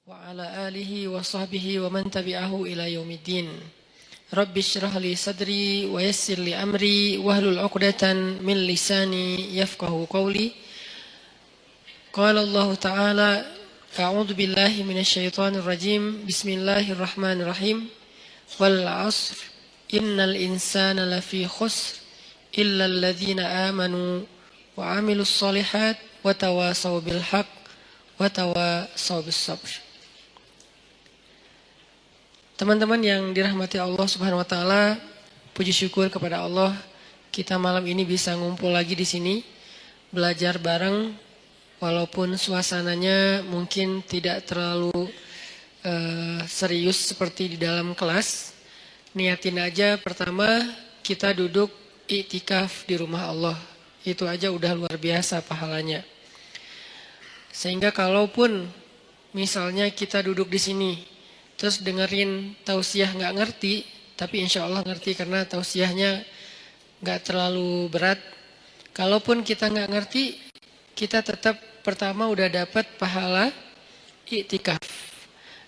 wa ala alihi wa sahbihi wa man tabi'ahu ila yaumiddin. Rabbi shrah li sadri wa yassir li amri wahlul 'uqdatan min lisani yafqahu qawli. Qala Allah Ta'ala, a'udzu billahi minasy syaithanir rajim. Bismillahirrahmanirrahim. Wal 'ashr innal insana lafi khusr illa alladzina amanu wa 'amilus shalihat wa tawasaw bil haqq wa tawasaw bis sabr. Teman-teman yang dirahmati Allah Subhanahu wa taala, puji syukur kepada Allah kita malam ini bisa ngumpul lagi di sini belajar bareng walaupun suasananya mungkin tidak terlalu serius seperti di dalam kelas. Niatin aja pertama kita duduk iktikaf di rumah Allah. Itu aja udah luar biasa pahalanya. Sehingga kalaupun misalnya kita duduk di sini terus dengerin tausiah nggak ngerti, tapi insya Allah ngerti karena tausiahnya nggak terlalu berat. Kalaupun kita nggak ngerti, kita tetap pertama udah dapat pahala iktikaf.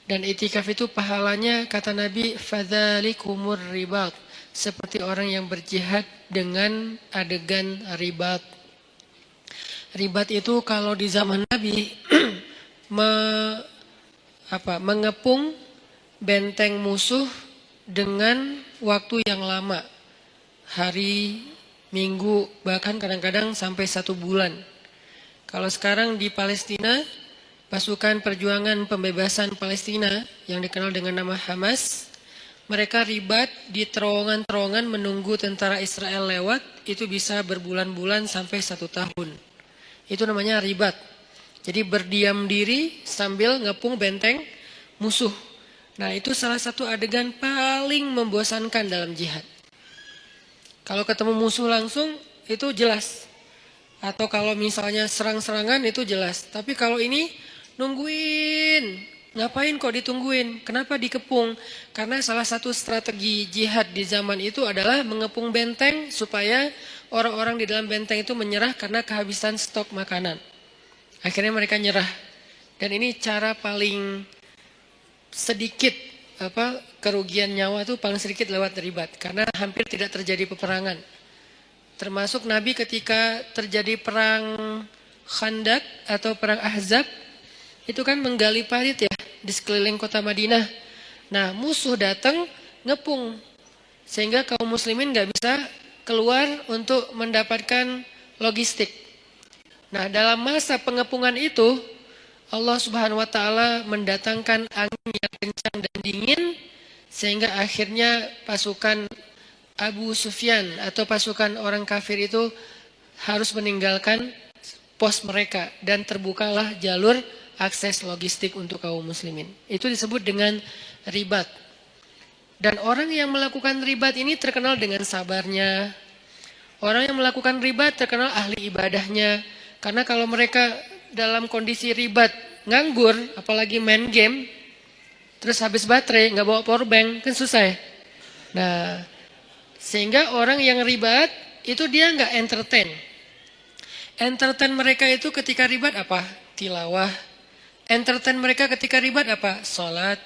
Dan iktikaf itu pahalanya kata Nabi, fadzalikumur ribat, seperti orang yang berjihad dengan adegan ribat. Ribat itu kalau di zaman Nabi mengepung benteng musuh dengan waktu yang lama, hari, minggu, bahkan kadang-kadang sampai 1 bulan. Kalau sekarang di Palestina, pasukan perjuangan pembebasan Palestina yang dikenal dengan nama Hamas, mereka ribat di terowongan-terowongan menunggu tentara Israel lewat, itu bisa berbulan-bulan sampai 1 tahun. Itu namanya ribat. Jadi berdiam diri sambil ngepung benteng musuh. Nah, itu salah satu adegan paling membosankan dalam jihad. Kalau ketemu musuh langsung itu jelas. Atau kalau misalnya serang-serangan itu jelas. Tapi kalau ini nungguin. Ngapain kok ditungguin? Kenapa dikepung? Karena salah satu strategi jihad di zaman itu adalah mengepung benteng supaya orang-orang di dalam benteng itu menyerah karena kehabisan stok makanan. Akhirnya mereka nyerah. Dan ini cara paling sedikit kerugian nyawa itu paling sedikit lewat ribat karena hampir tidak terjadi peperangan. Termasuk Nabi ketika terjadi perang Khandak atau perang Ahzab itu kan menggali parit ya di sekeliling kota Madinah. Nah, musuh datang ngepung sehingga kaum muslimin nggak bisa keluar untuk mendapatkan logistik. Nah, dalam masa pengepungan itu Allah Subhanahu wa taala mendatangkan angin yang kencang dan dingin sehingga akhirnya pasukan Abu Sufyan atau pasukan orang kafir itu harus meninggalkan pos mereka dan terbukalah jalur akses logistik untuk kaum muslimin. Itu disebut dengan ribat. Dan orang yang melakukan ribat ini terkenal dengan sabarnya. Orang yang melakukan ribat terkenal ahli ibadahnya. Karena kalau mereka dalam kondisi ribat, nganggur, apalagi main game, terus habis baterai, nggak bawa power bank, kan susah ya. Nah, sehingga orang yang ribat, itu dia nggak entertain. Entertain mereka itu ketika ribat apa? Tilawah. Entertain mereka ketika ribat apa? Sholat.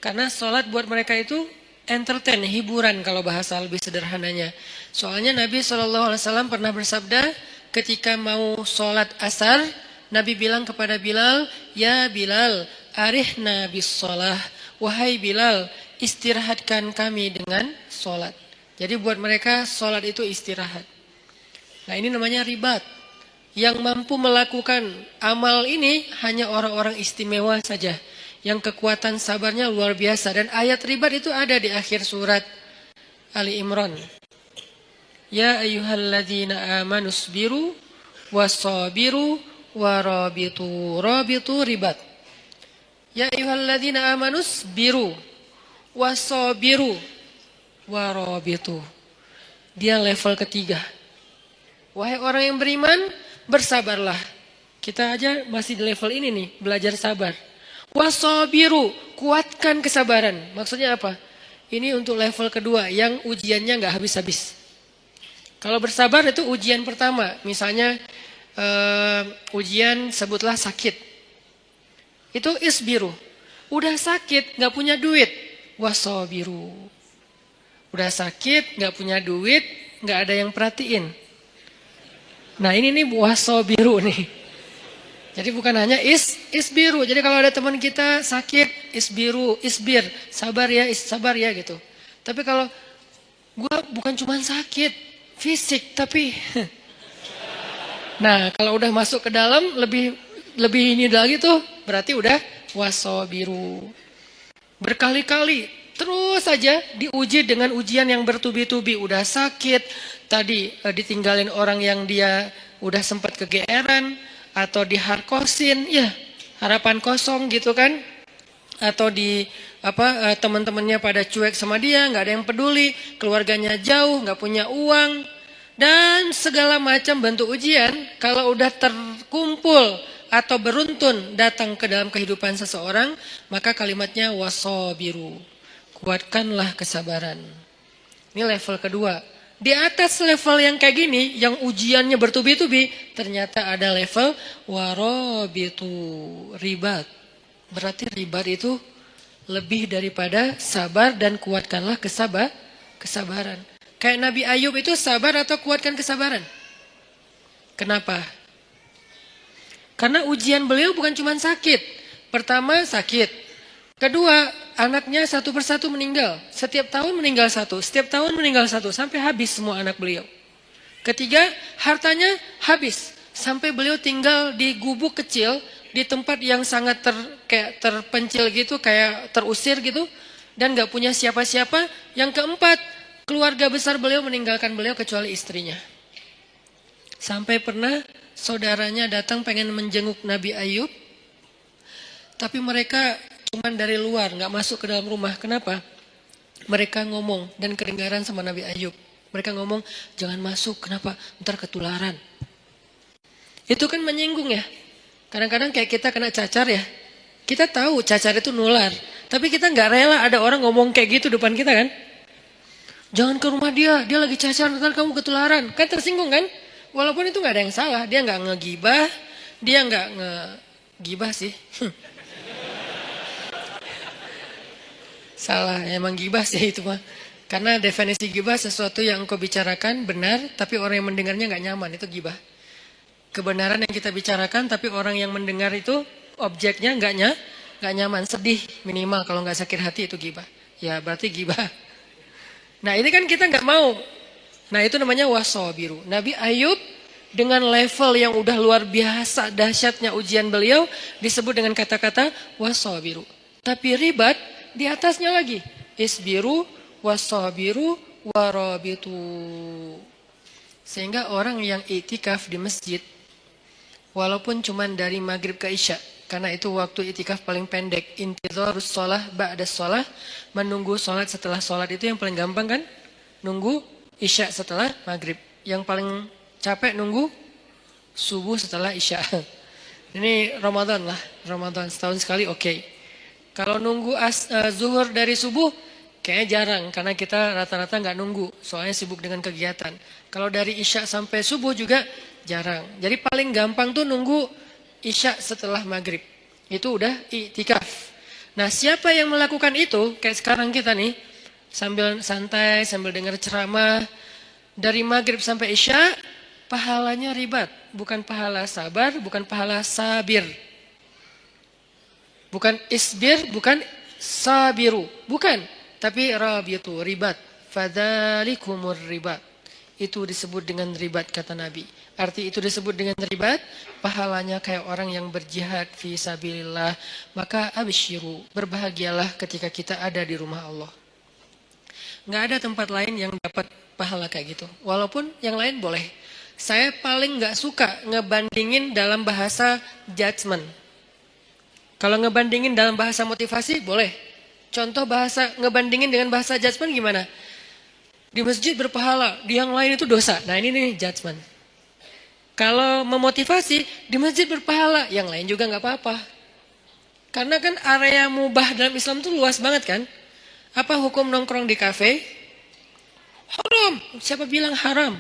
Karena sholat buat mereka itu entertain, hiburan kalau bahasa lebih sederhananya. Soalnya Nabi SAW pernah bersabda, ketika mau sholat asar, Nabi bilang kepada Bilal, ya Bilal, arihna bis sholah. Wahai Bilal, istirahatkan kami dengan sholat. Jadi buat mereka sholat itu istirahat. Nah, ini namanya ribat. Yang mampu melakukan amal ini hanya orang-orang istimewa saja. Yang kekuatan sabarnya luar biasa. Dan ayat ribat itu ada di akhir surat Ali Imran. Ya ayyuhalladzina amanusbiru wasabiru warabitu. Rabitu ribat. Ya ayyuhalladzina amanus biru wasabiru warabitu. Dia level ketiga. Wahai orang yang beriman, bersabarlah. Kita aja masih di level ini nih, belajar sabar. Wasabiru, kuatkan kesabaran. Maksudnya apa? Ini untuk level kedua yang ujiannya nggak habis-habis. Kalau bersabar itu ujian pertama. Misalnya ujian sebutlah sakit. Itu isbiru. Udah sakit, nggak punya duit, wasobiru. Udah sakit, nggak punya duit, nggak ada yang perhatiin. Nah ini nih wasobiru nih. Jadi bukan hanya isbiru. Jadi kalau ada teman kita sakit, isbiru, isbir, sabar ya gitu. Tapi kalau gue bukan cuma sakit fisik, tapi nah kalau udah masuk ke dalam lebih ini lagi tuh berarti udah wasobiru. Berkali-kali terus saja diuji dengan ujian yang bertubi-tubi. Udah sakit, tadi ditinggalin orang yang dia udah sempat kegeeran, atau diharkosin, ya harapan kosong gitu kan. Atau teman-temannya pada cuek sama dia, nggak ada yang peduli, keluarganya jauh, nggak punya uang, dan segala macam bentuk ujian. Kalau udah terkumpul atau beruntun datang ke dalam kehidupan seseorang, maka kalimatnya wasobiru, kuatkanlah kesabaran. Ini level kedua. Di atas level yang kayak gini, yang ujiannya bertubi-tubi, ternyata ada level warobitu, ribat. Berarti ribat itu lebih daripada sabar dan kuatkanlah kesabaran. Kayak Nabi Ayub itu sabar atau kuatkan kesabaran? Kenapa? Karena ujian beliau bukan cuma sakit. Pertama sakit. Kedua, anaknya satu persatu meninggal. Setiap tahun meninggal satu. Setiap tahun meninggal satu. Sampai habis semua anak beliau. Ketiga, hartanya habis. Sampai beliau tinggal di gubuk kecil. Di tempat yang sangat kayak terpencil gitu. Kayak terusir gitu. Dan gak punya siapa-siapa. Yang keempat, keluarga besar beliau meninggalkan beliau kecuali istrinya. Sampai pernah saudaranya datang pengen menjenguk Nabi Ayub. Tapi mereka cuman dari luar, gak masuk ke dalam rumah. Kenapa? Mereka ngomong dan kedengaran sama Nabi Ayub. Mereka ngomong, jangan masuk, kenapa? Ntar ketularan. Itu kan menyinggung ya. Kadang-kadang kayak kita kena cacar ya. Kita tahu cacar itu nular. Tapi kita gak rela ada orang ngomong kayak gitu depan kita kan. Jangan ke rumah dia lagi cacar, ntar kamu ketularan. Kan tersinggung kan? Walaupun itu gak ada yang salah. Dia gak ngegibah, dia gak ngegibah sih. Salah, emang gibah sih itu mah. Karena definisi gibah sesuatu yang engkau bicarakan benar, tapi orang yang mendengarnya gak nyaman, itu gibah. Kebenaran yang kita bicarakan, tapi orang yang mendengar itu objeknya gak nyaman, sedih minimal. Kalau gak sakit hati itu gibah. Ya berarti gibah. Nah ini kan kita gak mau. Nah itu namanya wasobiru. Nabi Ayub dengan level yang udah luar biasa dahsyatnya ujian beliau disebut dengan kata-kata wasobiru. Tapi ribat di atasnya lagi. Isbiru, wasobiru, warobitu. Sehingga orang yang iktikaf di masjid, walaupun cuma dari maghrib ke isya, karena itu waktu iktikaf paling pendek. Intidharus sholah ba'da sholah, menunggu sholat setelah sholat itu yang paling gampang kan? Nunggu isya setelah maghrib. Yang paling capek nunggu subuh setelah isya. Ini Ramadan lah. Ramadan setahun sekali oke. Kalau nunggu zuhur dari subuh kayaknya jarang. Karena kita rata-rata gak nunggu. Soalnya sibuk dengan kegiatan. Kalau dari isya sampai subuh juga jarang. Jadi paling gampang tuh nunggu isya setelah maghrib. Itu udah iktikaf. Nah siapa yang melakukan itu? Kayak sekarang kita nih. Sambil santai, sambil dengar ceramah. Dari maghrib sampai isya, pahalanya ribat. Bukan pahala sabar, bukan pahala sabir. Bukan isbir, bukan sabiru. Bukan. Tapi rabitu, ribat. Fadzalikumur ribat. Itu disebut dengan ribat kata Nabi. Arti itu disebut dengan ribat, pahalanya kayak orang yang berjihad fi sabilillah. Maka absyiru, berbahagialah ketika kita ada di rumah Allah. Nggak ada tempat lain yang dapat pahala kayak gitu. Walaupun yang lain boleh. Saya paling nggak suka ngebandingin dalam bahasa judgment. Kalau ngebandingin dalam bahasa motivasi boleh. Contoh bahasa ngebandingin dengan bahasa judgment gimana? Di masjid berpahala, di yang lain itu dosa. Nah ini nih judgment. Kalau memotivasi, di masjid berpahala, yang lain juga nggak apa-apa. Karena kan area mubah dalam Islam itu luas banget kan? Apa hukum nongkrong di kafe? Haram. Siapa bilang haram?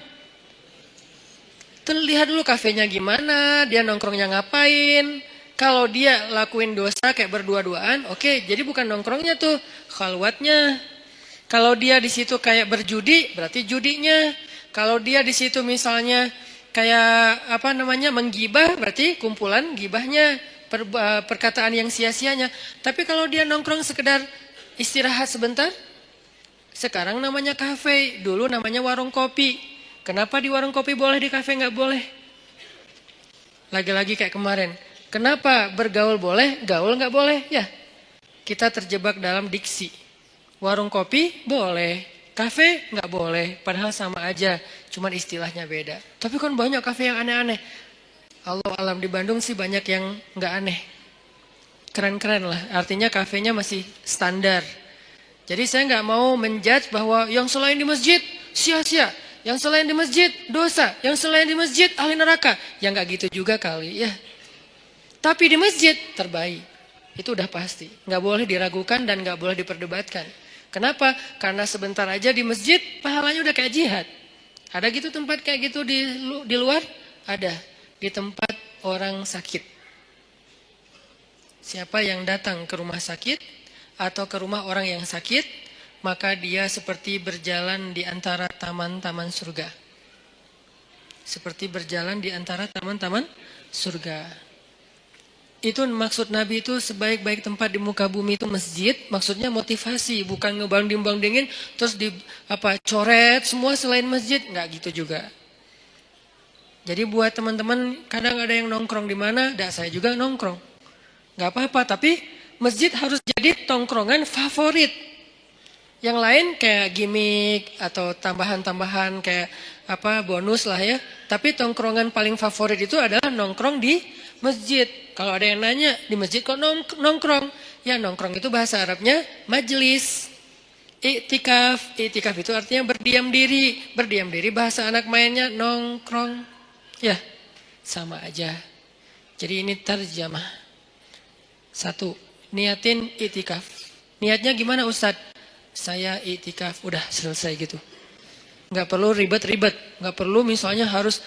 Lihat dulu kafenya gimana, dia nongkrongnya ngapain. Kalau dia lakuin dosa kayak berdua-duaan, oke, jadi bukan nongkrongnya tuh, khalwatnya. Kalau dia di situ kayak berjudi, berarti judinya. Kalau dia di situ misalnya kayak menggibah, berarti kumpulan gibahnya, perkataan yang sia-sianya. Tapi kalau dia nongkrong sekedar istirahat sebentar, sekarang namanya kafe, dulu namanya warung kopi. Kenapa di warung kopi boleh, di kafe nggak boleh? Lagi-lagi kayak kemarin. Kenapa bergaul boleh, gaul nggak boleh? Ya, kita terjebak dalam diksi. Warung kopi boleh, kafe nggak boleh. Padahal sama aja, cuman istilahnya beda. Tapi kan banyak kafe yang aneh-aneh. Allah alam, di Bandung sih banyak yang nggak aneh. Keren-keren lah, artinya kafenya masih standar. Jadi saya nggak mau menjudge bahwa yang selain di masjid sia-sia, yang selain di masjid dosa, yang selain di masjid ahli neraka. Ya nggak gitu juga kali ya. Tapi di masjid terbaik, itu udah pasti. Nggak boleh diragukan dan nggak boleh diperdebatkan. Kenapa? Karena sebentar aja di masjid pahalanya udah kayak jihad. Ada gitu tempat kayak gitu di luar? Ada. Di tempat orang sakit. Siapa yang datang ke rumah sakit atau ke rumah orang yang sakit, maka dia seperti berjalan di antara taman-taman surga. Seperti berjalan di antara taman-taman surga. Itu maksud Nabi itu sebaik-baik tempat di muka bumi itu masjid, maksudnya motivasi, bukan ngebanding-bandingin terus coret semua selain masjid, nggak gitu juga. Jadi buat teman-teman kadang ada yang nongkrong di mana, saya juga nongkrong. Nggak apa-apa, tapi masjid harus jadi tongkrongan favorit. Yang lain kayak gimmick atau tambahan-tambahan kayak bonus lah ya. Tapi tongkrongan paling favorit itu adalah nongkrong di masjid. Kalau ada yang nanya, di masjid kok nongkrong? Ya nongkrong itu bahasa Arabnya majlis. I'tikaf. I'tikaf itu artinya berdiam diri. Berdiam diri bahasa anak mainnya nongkrong. Ya, sama aja. Jadi ini terjemah. 1. Niatin i'tikaf. Niatnya gimana Ustadz? Saya i'tikaf. Udah selesai gitu. Nggak perlu ribet-ribet. Nggak perlu misalnya harus,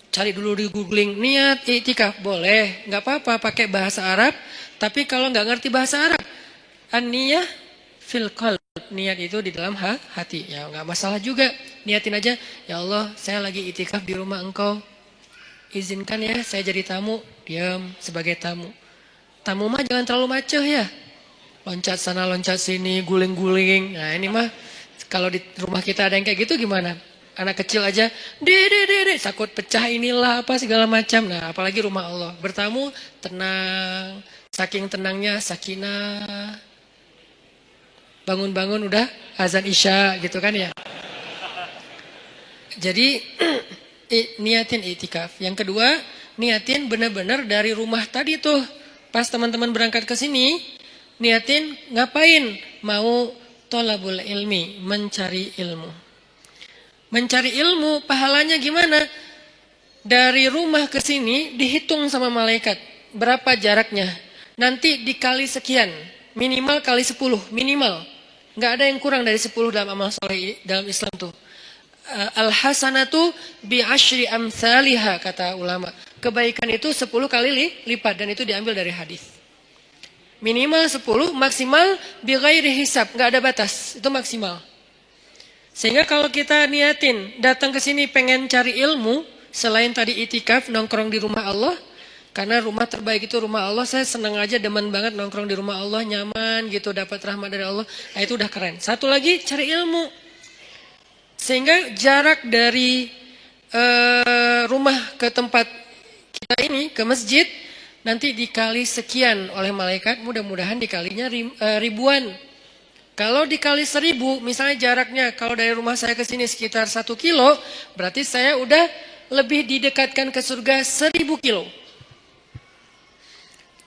cari dulu di googling, niat i'tikaf, boleh, nggak apa-apa pakai bahasa Arab, tapi kalau nggak ngerti bahasa Arab, an-niyah fil qalb, niat itu di dalam hati, ya nggak masalah juga, niatin aja, ya Allah saya lagi i'tikaf di rumah engkau, izinkan ya saya jadi tamu, diam sebagai tamu mah jangan terlalu maceh ya, loncat sana loncat sini, guling-guling, nah ini mah kalau di rumah kita ada yang kayak gitu gimana? Anak kecil aja, dede, takut pecah inilah apa segala macam. Nah, apalagi rumah Allah. Bertamu tenang, saking tenangnya sakinah. Bangun-bangun udah azan isya gitu kan ya. Jadi niatin i'tikaf. Yang kedua, niatin benar-benar dari rumah tadi tuh. Pas teman-teman berangkat ke sini, niatin ngapain? Mau tholabul ilmi, mencari ilmu. Mencari ilmu, pahalanya gimana? Dari rumah ke sini dihitung sama malaikat. Berapa jaraknya? Nanti dikali sekian. Minimal kali 10. Minimal. Nggak ada yang kurang dari 10 dalam amal soleh dalam Islam tuh. Al-hasanatu bi'ashri amthaliha, kata ulama. Kebaikan itu 10 kali lipat. Dan itu diambil dari hadis. Minimal 10, maksimal bighairi hisab. Nggak ada batas. Itu maksimal. Sehingga kalau kita niatin datang ke sini pengen cari ilmu, selain tadi i'tikaf nongkrong di rumah Allah, karena rumah terbaik itu rumah Allah, saya senang aja, demen banget nongkrong di rumah Allah, nyaman gitu, dapat rahmat dari Allah, nah itu udah keren. Satu lagi cari ilmu, sehingga jarak dari rumah ke tempat kita ini, ke masjid, nanti dikali sekian oleh malaikat, mudah-mudahan dikalinya ribuan. Kalau dikali 1000, misalnya jaraknya, kalau dari rumah saya ke sini sekitar 1 kilo, berarti saya udah lebih didekatkan ke surga 1000 kilo.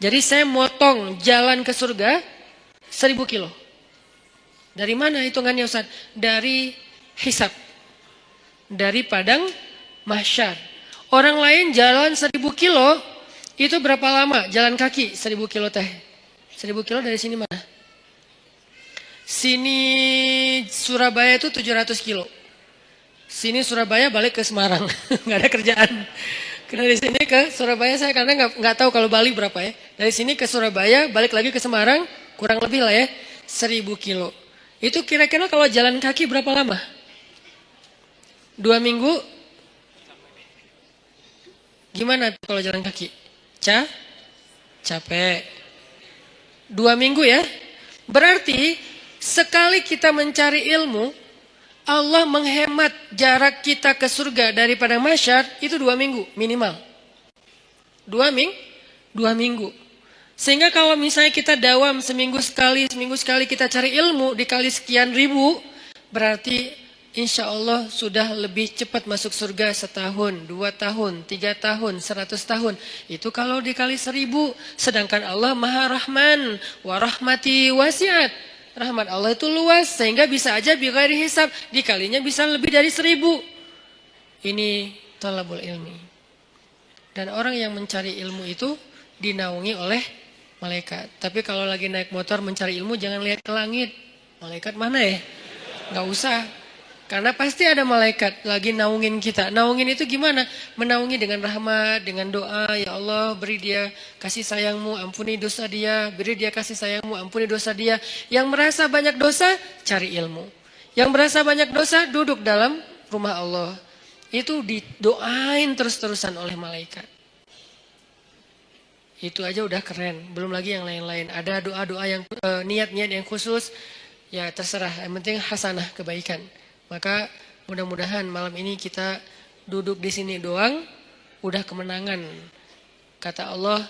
Jadi saya motong jalan ke surga 1000 kilo. Dari mana hitungannya Ustaz? Dari hisab. Dari padang mahsyar. Orang lain jalan 1000 kilo, itu berapa lama? Jalan kaki 1000 kilo teh. 1000 kilo dari sini mana? Sini Surabaya itu 700 kilo. Sini Surabaya balik ke Semarang. Nggak ada kerjaan. Dari sini ke Surabaya saya karena nggak tahu kalau Bali berapa ya. Dari sini ke Surabaya, balik lagi ke Semarang, kurang lebih lah ya 1000 kilo. Itu kira-kira kalau jalan kaki berapa lama? 2 minggu? Gimana tuh kalau jalan kaki? Capek. 2 minggu ya. Berarti sekali kita mencari ilmu, Allah menghemat jarak kita ke surga daripada mahsyar itu 2 minggu minimal. 2 minggu. Sehingga kalau misalnya kita dawam seminggu sekali kita cari ilmu dikali sekian ribu, berarti insya Allah sudah lebih cepat masuk surga 1 tahun, 2 tahun, 3 tahun, 100 tahun. Itu kalau dikali 1000. Sedangkan Allah Maha Rahman, wa rahmati wasiat. Rahmat Allah itu luas sehingga bisa aja bighairi hisab. Dikalinya bisa lebih dari 1000. Ini thalabul ilmi. Dan orang yang mencari ilmu itu dinaungi oleh malaikat. Tapi kalau lagi naik motor mencari ilmu jangan lihat ke langit. Malaikat mana ya? Gak usah. Karena pasti ada malaikat lagi naungin kita. Naungin itu gimana? Menaungi dengan rahmat, dengan doa. Ya Allah beri dia kasih sayangmu, ampuni dosa dia. Beri dia kasih sayangmu, ampuni dosa dia. Yang merasa banyak dosa, cari ilmu. Yang merasa banyak dosa, duduk dalam rumah Allah. Itu didoain terus-terusan oleh malaikat. Itu aja udah keren. Belum lagi yang lain-lain. Ada doa-doa yang niat-niat yang khusus. Ya terserah, yang penting hasanah, kebaikan. Maka mudah-mudahan malam ini kita duduk di sini doang udah kemenangan. Kata Allah,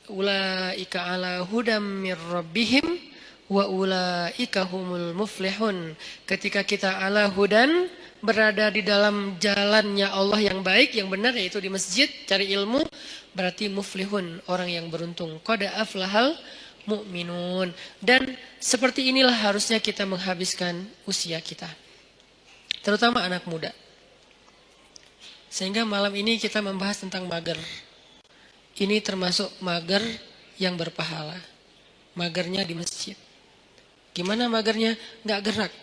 ulaika ala hudam mir rabbihim wa ulaika humul muflihun. Ketika kita ala hudan berada di dalam jalannya Allah yang baik, yang benar yaitu di masjid cari ilmu, berarti muflihun, orang yang beruntung. Qad aflahal mu'minun. Dan seperti inilah harusnya kita menghabiskan usia kita. Terutama anak muda. Sehingga malam ini kita membahas tentang mager. Ini termasuk mager yang berpahala. Magernya di masjid. Gimana magernya? Nggak gerak.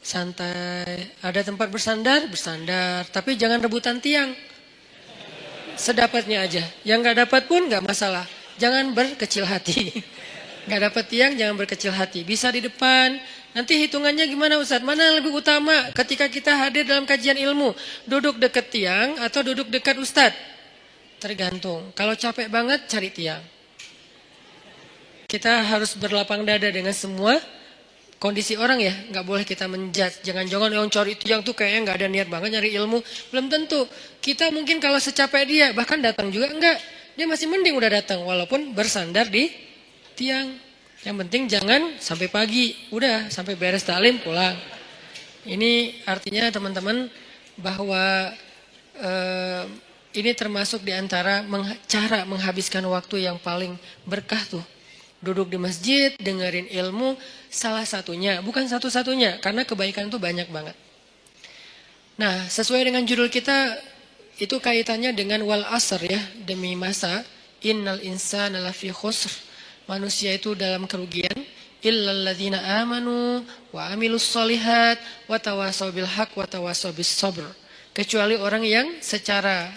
Santai. Ada tempat bersandar, bersandar. Tapi jangan rebutan tiang. Sedapatnya aja. Yang nggak dapat pun nggak masalah. Jangan berkecil hati. Nggak dapat tiang, jangan berkecil hati. Bisa di depan. Nanti hitungannya gimana Ustaz? Mana yang lebih utama ketika kita hadir dalam kajian ilmu? Duduk dekat tiang atau duduk dekat Ustaz? Tergantung. Kalau capek banget cari tiang. Kita harus berlapang dada dengan semua kondisi orang ya. Nggak boleh kita menjudge. Jangan-jangan yang cari tiang tuh kayaknya nggak ada niat banget nyari ilmu. Belum tentu. Kita mungkin kalau secapek dia bahkan datang juga enggak. Dia masih mending udah datang walaupun bersandar di tiang. Yang penting jangan sampai pagi, udah sampai beres taklim pulang. Ini artinya teman-teman bahwa ini termasuk diantara cara menghabiskan waktu yang paling berkah tuh. Duduk di masjid, dengerin ilmu, salah satunya, bukan satu-satunya, karena kebaikan itu banyak banget. Nah, sesuai dengan judul kita, itu kaitannya dengan wal asr ya, demi masa, innal insana lafi khusr. Manusia itu dalam kerugian illal ladzina amanu wa amilus solihat wa tawasaw bil haq wa tawasaw bis sabr. Kecuali orang yang secara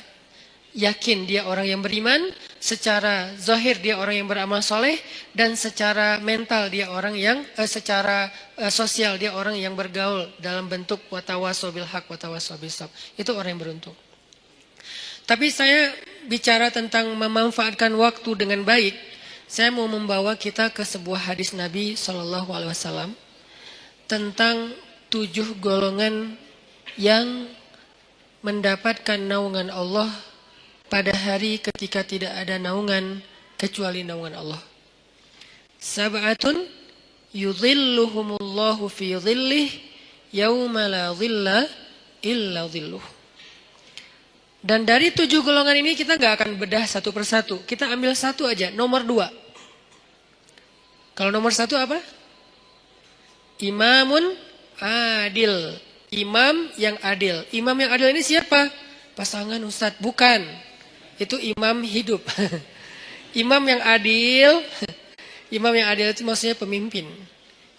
yakin dia orang yang beriman, secara zahir dia orang yang beramal soleh, dan secara mental dia orang yang secara sosial dia orang yang bergaul dalam bentuk wa tawasaw bil haq wa tawasaw bis sabr. Itu orang yang beruntung. Tapi saya bicara tentang memanfaatkan waktu dengan baik. Saya mau membawa kita ke sebuah hadis Nabi SAW tentang 7 golongan yang mendapatkan naungan Allah pada hari ketika tidak ada naungan kecuali naungan Allah. Sab'atun yudhilluhumullahu fi dhillih yawma la dhilla illa dhilluh. Dan dari 7 golongan ini kita gak akan bedah satu persatu. Kita ambil satu aja, nomor 2. Kalau nomor 1 apa? Imamun adil. Imam yang adil. Imam yang adil ini siapa? Pasangan Ustadz. Bukan. Itu imam hidup. Imam yang adil. Imam yang adil itu maksudnya pemimpin.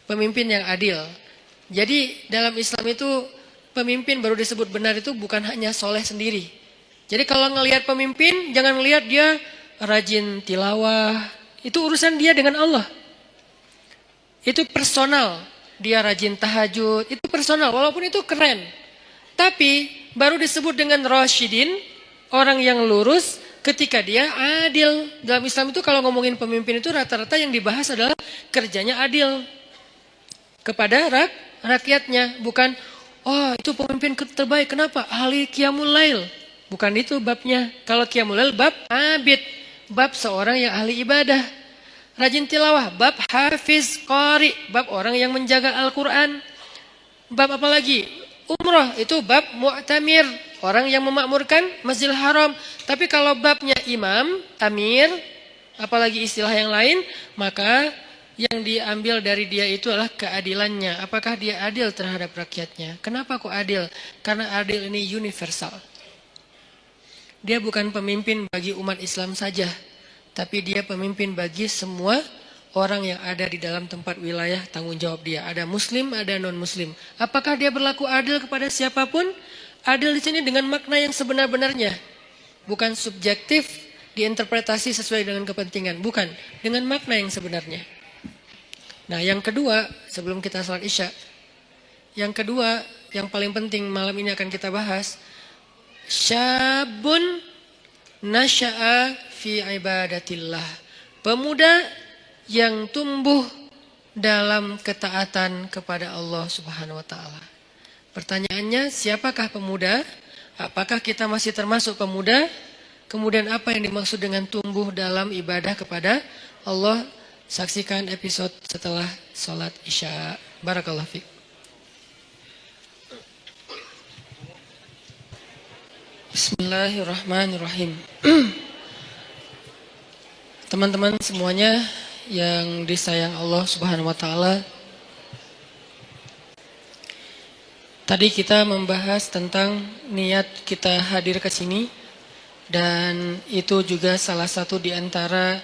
Pemimpin yang adil. Jadi dalam Islam itu pemimpin baru disebut benar itu bukan hanya soleh sendiri. Jadi kalau ngelihat pemimpin, jangan ngelihat dia rajin tilawah. Itu urusan dia dengan Allah. Itu personal. Dia rajin tahajud. Itu personal, walaupun itu keren. Tapi baru disebut dengan rasyidin, orang yang lurus ketika dia adil. Dalam Islam itu kalau ngomongin pemimpin itu rata-rata yang dibahas adalah kerjanya adil kepada rakyatnya. Bukan, oh itu pemimpin terbaik, kenapa? Ahli qiyamul lail. Bukan itu babnya. Kalau qiyamul lail bab abid, bab seorang yang ahli ibadah. Rajin tilawah, bab hafiz qari, bab orang yang menjaga Al-Quran. Bab apa lagi? Umrah, itu bab mu'tamir, orang yang memakmurkan Masjidil Haram. Tapi kalau babnya imam, amir, apalagi istilah yang lain, maka yang diambil dari dia itu adalah keadilannya. Apakah dia adil terhadap rakyatnya? Kenapa kok adil? Karena adil ini universal. Dia bukan pemimpin bagi umat Islam saja, tapi dia pemimpin bagi semua orang yang ada di dalam tempat wilayah tanggung jawab dia. Ada muslim, ada non-muslim. Apakah dia berlaku adil kepada siapapun? Adil di sini dengan makna yang sebenar-benarnya. Bukan subjektif, diinterpretasi sesuai dengan kepentingan. Bukan, dengan makna yang sebenarnya. Nah, yang kedua, sebelum kita salat Isya, yang kedua, yang paling penting malam ini akan kita bahas, syabun nasya'a fi ibadatillah. Pemuda yang tumbuh dalam ketaatan kepada Allah Subhanahu wa taala. Pertanyaannya, siapakah pemuda? Apakah kita masih termasuk pemuda? Kemudian apa yang dimaksud dengan tumbuh dalam ibadah kepada Allah? Saksikan episode setelah sholat Isya. Barakallahu fiik. Bismillahirrahmanirrahim. Teman-teman semuanya yang disayang Allah Subhanahu wa taala. Tadi kita membahas tentang niat kita hadir ke sini, dan itu juga salah satu di antara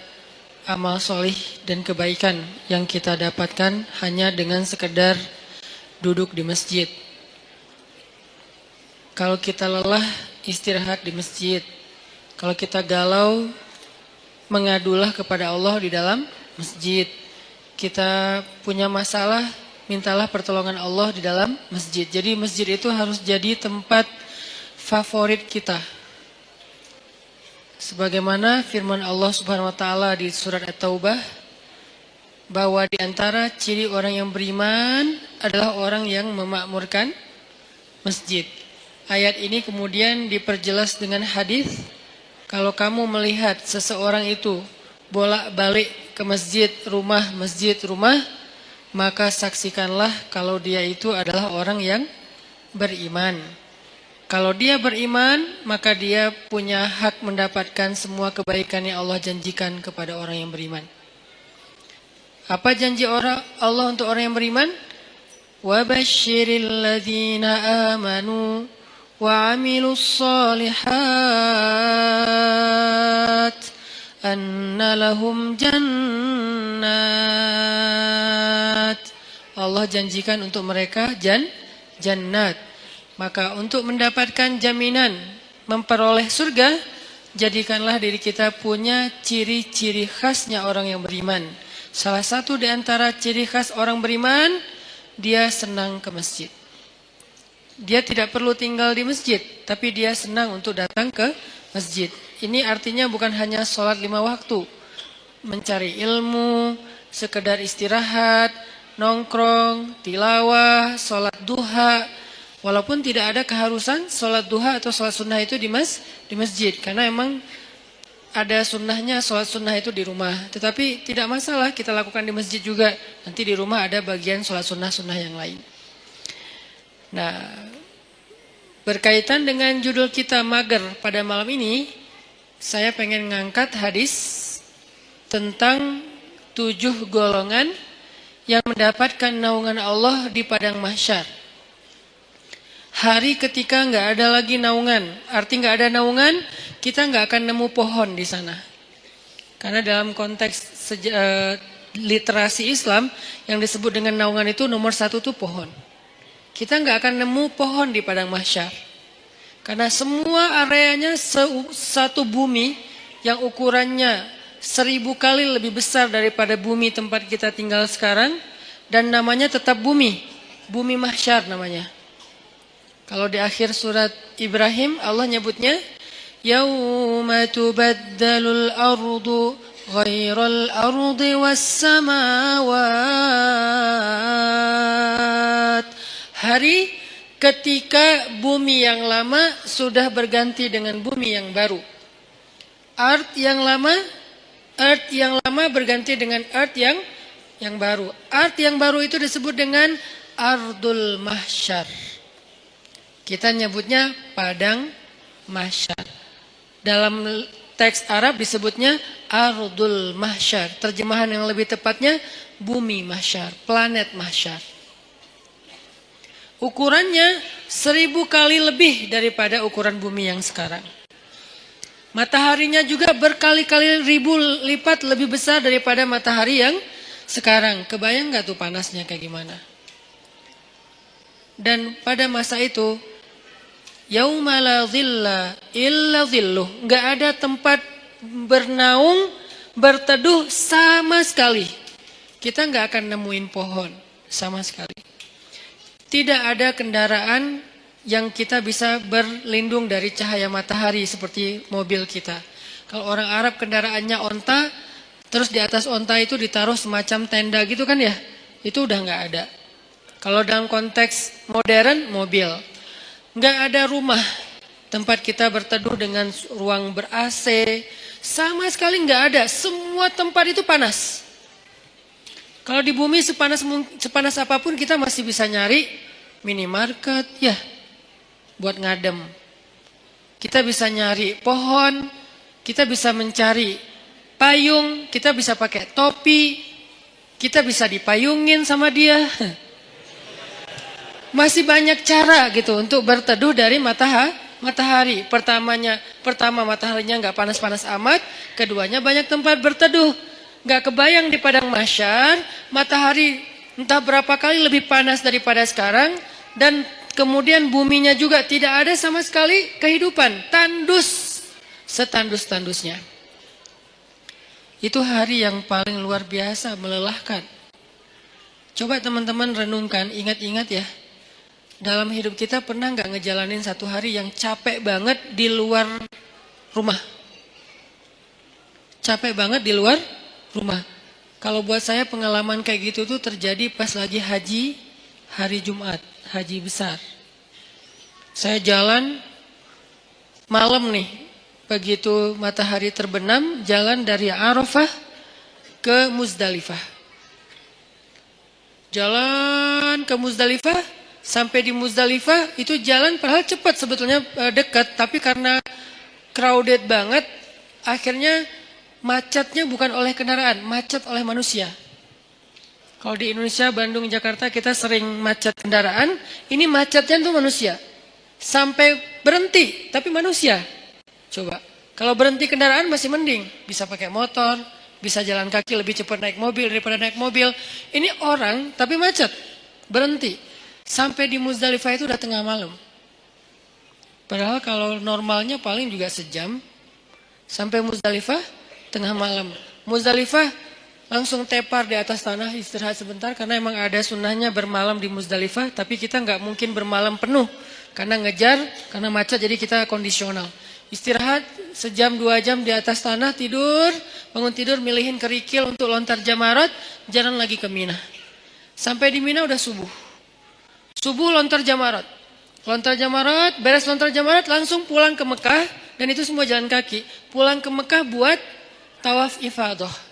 amal solih dan kebaikan yang kita dapatkan hanya dengan sekedar duduk di masjid. Kalau kita lelah, istirahat di masjid. Kalau kita galau, mengadulah kepada Allah di dalam masjid. Kita punya masalah, mintalah pertolongan Allah di dalam masjid. Jadi masjid itu harus jadi tempat favorit kita. Sebagaimana firman Allah Subhanahu wa taala di surat At-Taubah, bahwa di antara ciri orang yang beriman adalah orang yang memakmurkan masjid. Ayat ini kemudian diperjelas dengan hadis, kalau kamu melihat seseorang itu bolak-balik ke masjid rumah, maka saksikanlah kalau dia itu adalah orang yang beriman. Kalau dia beriman, maka dia punya hak mendapatkan semua kebaikan yang Allah janjikan kepada orang yang beriman. Apa janji Allah untuk orang yang beriman? وَبَشِّرِ الَّذِينَ آمَنُوا وَعَمِلُوا الصَّالِحَاتِ أَنَّ لَهُمْ جَنَّاتِ. Allah janjikan untuk mereka jannat. Maka untuk mendapatkan jaminan memperoleh surga, jadikanlah diri kita punya ciri-ciri khasnya orang yang beriman. Salah satu di antara ciri khas orang beriman, dia senang ke masjid. Dia tidak perlu tinggal di masjid, tapi dia senang untuk datang ke masjid. Ini artinya bukan hanya sholat 5 waktu, mencari ilmu, sekedar istirahat, nongkrong, tilawah, sholat duha. Walaupun tidak ada keharusan sholat duha atau sholat sunnah itu di masjid, karena emang ada sunnahnya sholat sunnah itu di rumah. Tetapi tidak masalah kita lakukan di masjid juga. Nanti di rumah ada bagian sholat sunnah yang lain. Nah, berkaitan dengan judul kita mager pada malam ini, saya pengen ngangkat hadis tentang 7 golongan yang mendapatkan naungan Allah di padang mahsyar. Hari ketika nggak ada lagi naungan, arti nggak ada naungan, kita nggak akan nemu pohon di sana. Karena dalam konteks literasi Islam yang disebut dengan naungan itu nomor 1 tuh pohon. Kita nggak akan nemu pohon di padang mahsyar. Karena semua areanya satu bumi yang ukurannya 1000 kali lebih besar daripada bumi tempat kita tinggal sekarang. Dan namanya tetap bumi. Bumi mahsyar namanya. Kalau di akhir surat Ibrahim Allah nyebutnya Yauma tubaddalul ardu ghairal ardi was samawat. Hari ketika bumi yang lama sudah berganti dengan bumi yang baru. Earth yang lama berganti dengan earth yang baru. Earth yang baru itu disebut dengan Ardul Mahsyar. Kita nyebutnya padang mahsyar. Dalam teks Arab disebutnya Ardul Mahsyar. Terjemahan yang lebih tepatnya bumi mahsyar, planet mahsyar. Ukurannya 1000 kali lebih daripada ukuran bumi yang sekarang. Mataharinya juga berkali-kali ribu lipat lebih besar daripada matahari yang sekarang. Kebayang gak tuh panasnya kayak gimana? Dan pada masa itu yauma la dhilla illa dhilluh, gak ada tempat bernaung, berteduh sama sekali. Kita gak akan nemuin pohon sama sekali. Tidak ada kendaraan yang kita bisa berlindung dari cahaya matahari seperti mobil kita. Kalau orang Arab kendaraannya onta, terus di atas onta itu ditaruh semacam tenda gitu kan ya, itu udah gak ada. Kalau dalam konteks modern, mobil. Gak ada rumah tempat kita berteduh dengan ruang ber-AC, sama sekali gak ada. Semua tempat itu panas. Kalau di bumi sepanas apapun kita masih bisa nyari minimarket ya buat ngadem. Kita bisa nyari pohon, kita bisa mencari payung, kita bisa pakai topi, kita bisa dipayungin sama dia. Masih banyak cara gitu untuk berteduh dari matahari. Pertama mataharinya nggak panas-panas amat, keduanya banyak tempat berteduh. Nggak kebayang di padang mahsyar, matahari entah berapa kali lebih panas daripada sekarang, dan kemudian buminya juga tidak ada sama sekali kehidupan, tandus, setandus-tandusnya. Itu hari yang paling luar biasa, melelahkan. Coba teman-teman renungkan, ingat-ingat ya. Dalam hidup kita pernah nggak ngejalanin satu hari yang capek banget di luar rumah? Capek banget di luar rumah. Kalau buat saya pengalaman kayak gitu tuh terjadi pas lagi haji, hari Jumat, haji besar. Saya jalan malam nih, begitu matahari terbenam, jalan dari Arafah ke Muzdalifah. Jalan ke Muzdalifah, sampai di Muzdalifah itu jalan padahal cepat sebetulnya, dekat, tapi karena crowded banget, akhirnya macetnya bukan oleh kendaraan, macet oleh manusia. Kalau di Indonesia, Bandung, Jakarta kita sering macet kendaraan, ini macetnya tuh manusia. Sampai berhenti, tapi manusia. Coba, kalau berhenti kendaraan masih mending, bisa pakai motor, bisa jalan kaki lebih cepat naik mobil daripada naik mobil. Ini orang tapi macet, berhenti. Sampai di Muzdalifah itu udah tengah malam. Padahal kalau normalnya paling juga sejam. Sampai Muzdalifah tengah malam. Muzdalifah langsung tepar di atas tanah, istirahat sebentar, karena emang ada sunnahnya bermalam di Muzdalifah, tapi kita nggak mungkin bermalam penuh karena ngejar, karena macet, jadi kita kondisional. Istirahat sejam 2 jam di atas tanah, tidur, bangun tidur, milihin kerikil untuk lontar jamarat, jalan lagi ke Mina. Sampai di Mina udah subuh. Subuh lontar jamarat. Lontar jamarat, beres lontar jamarat langsung pulang ke Mekah, dan itu semua jalan kaki. Pulang ke Mekah buat tawaf ifadah.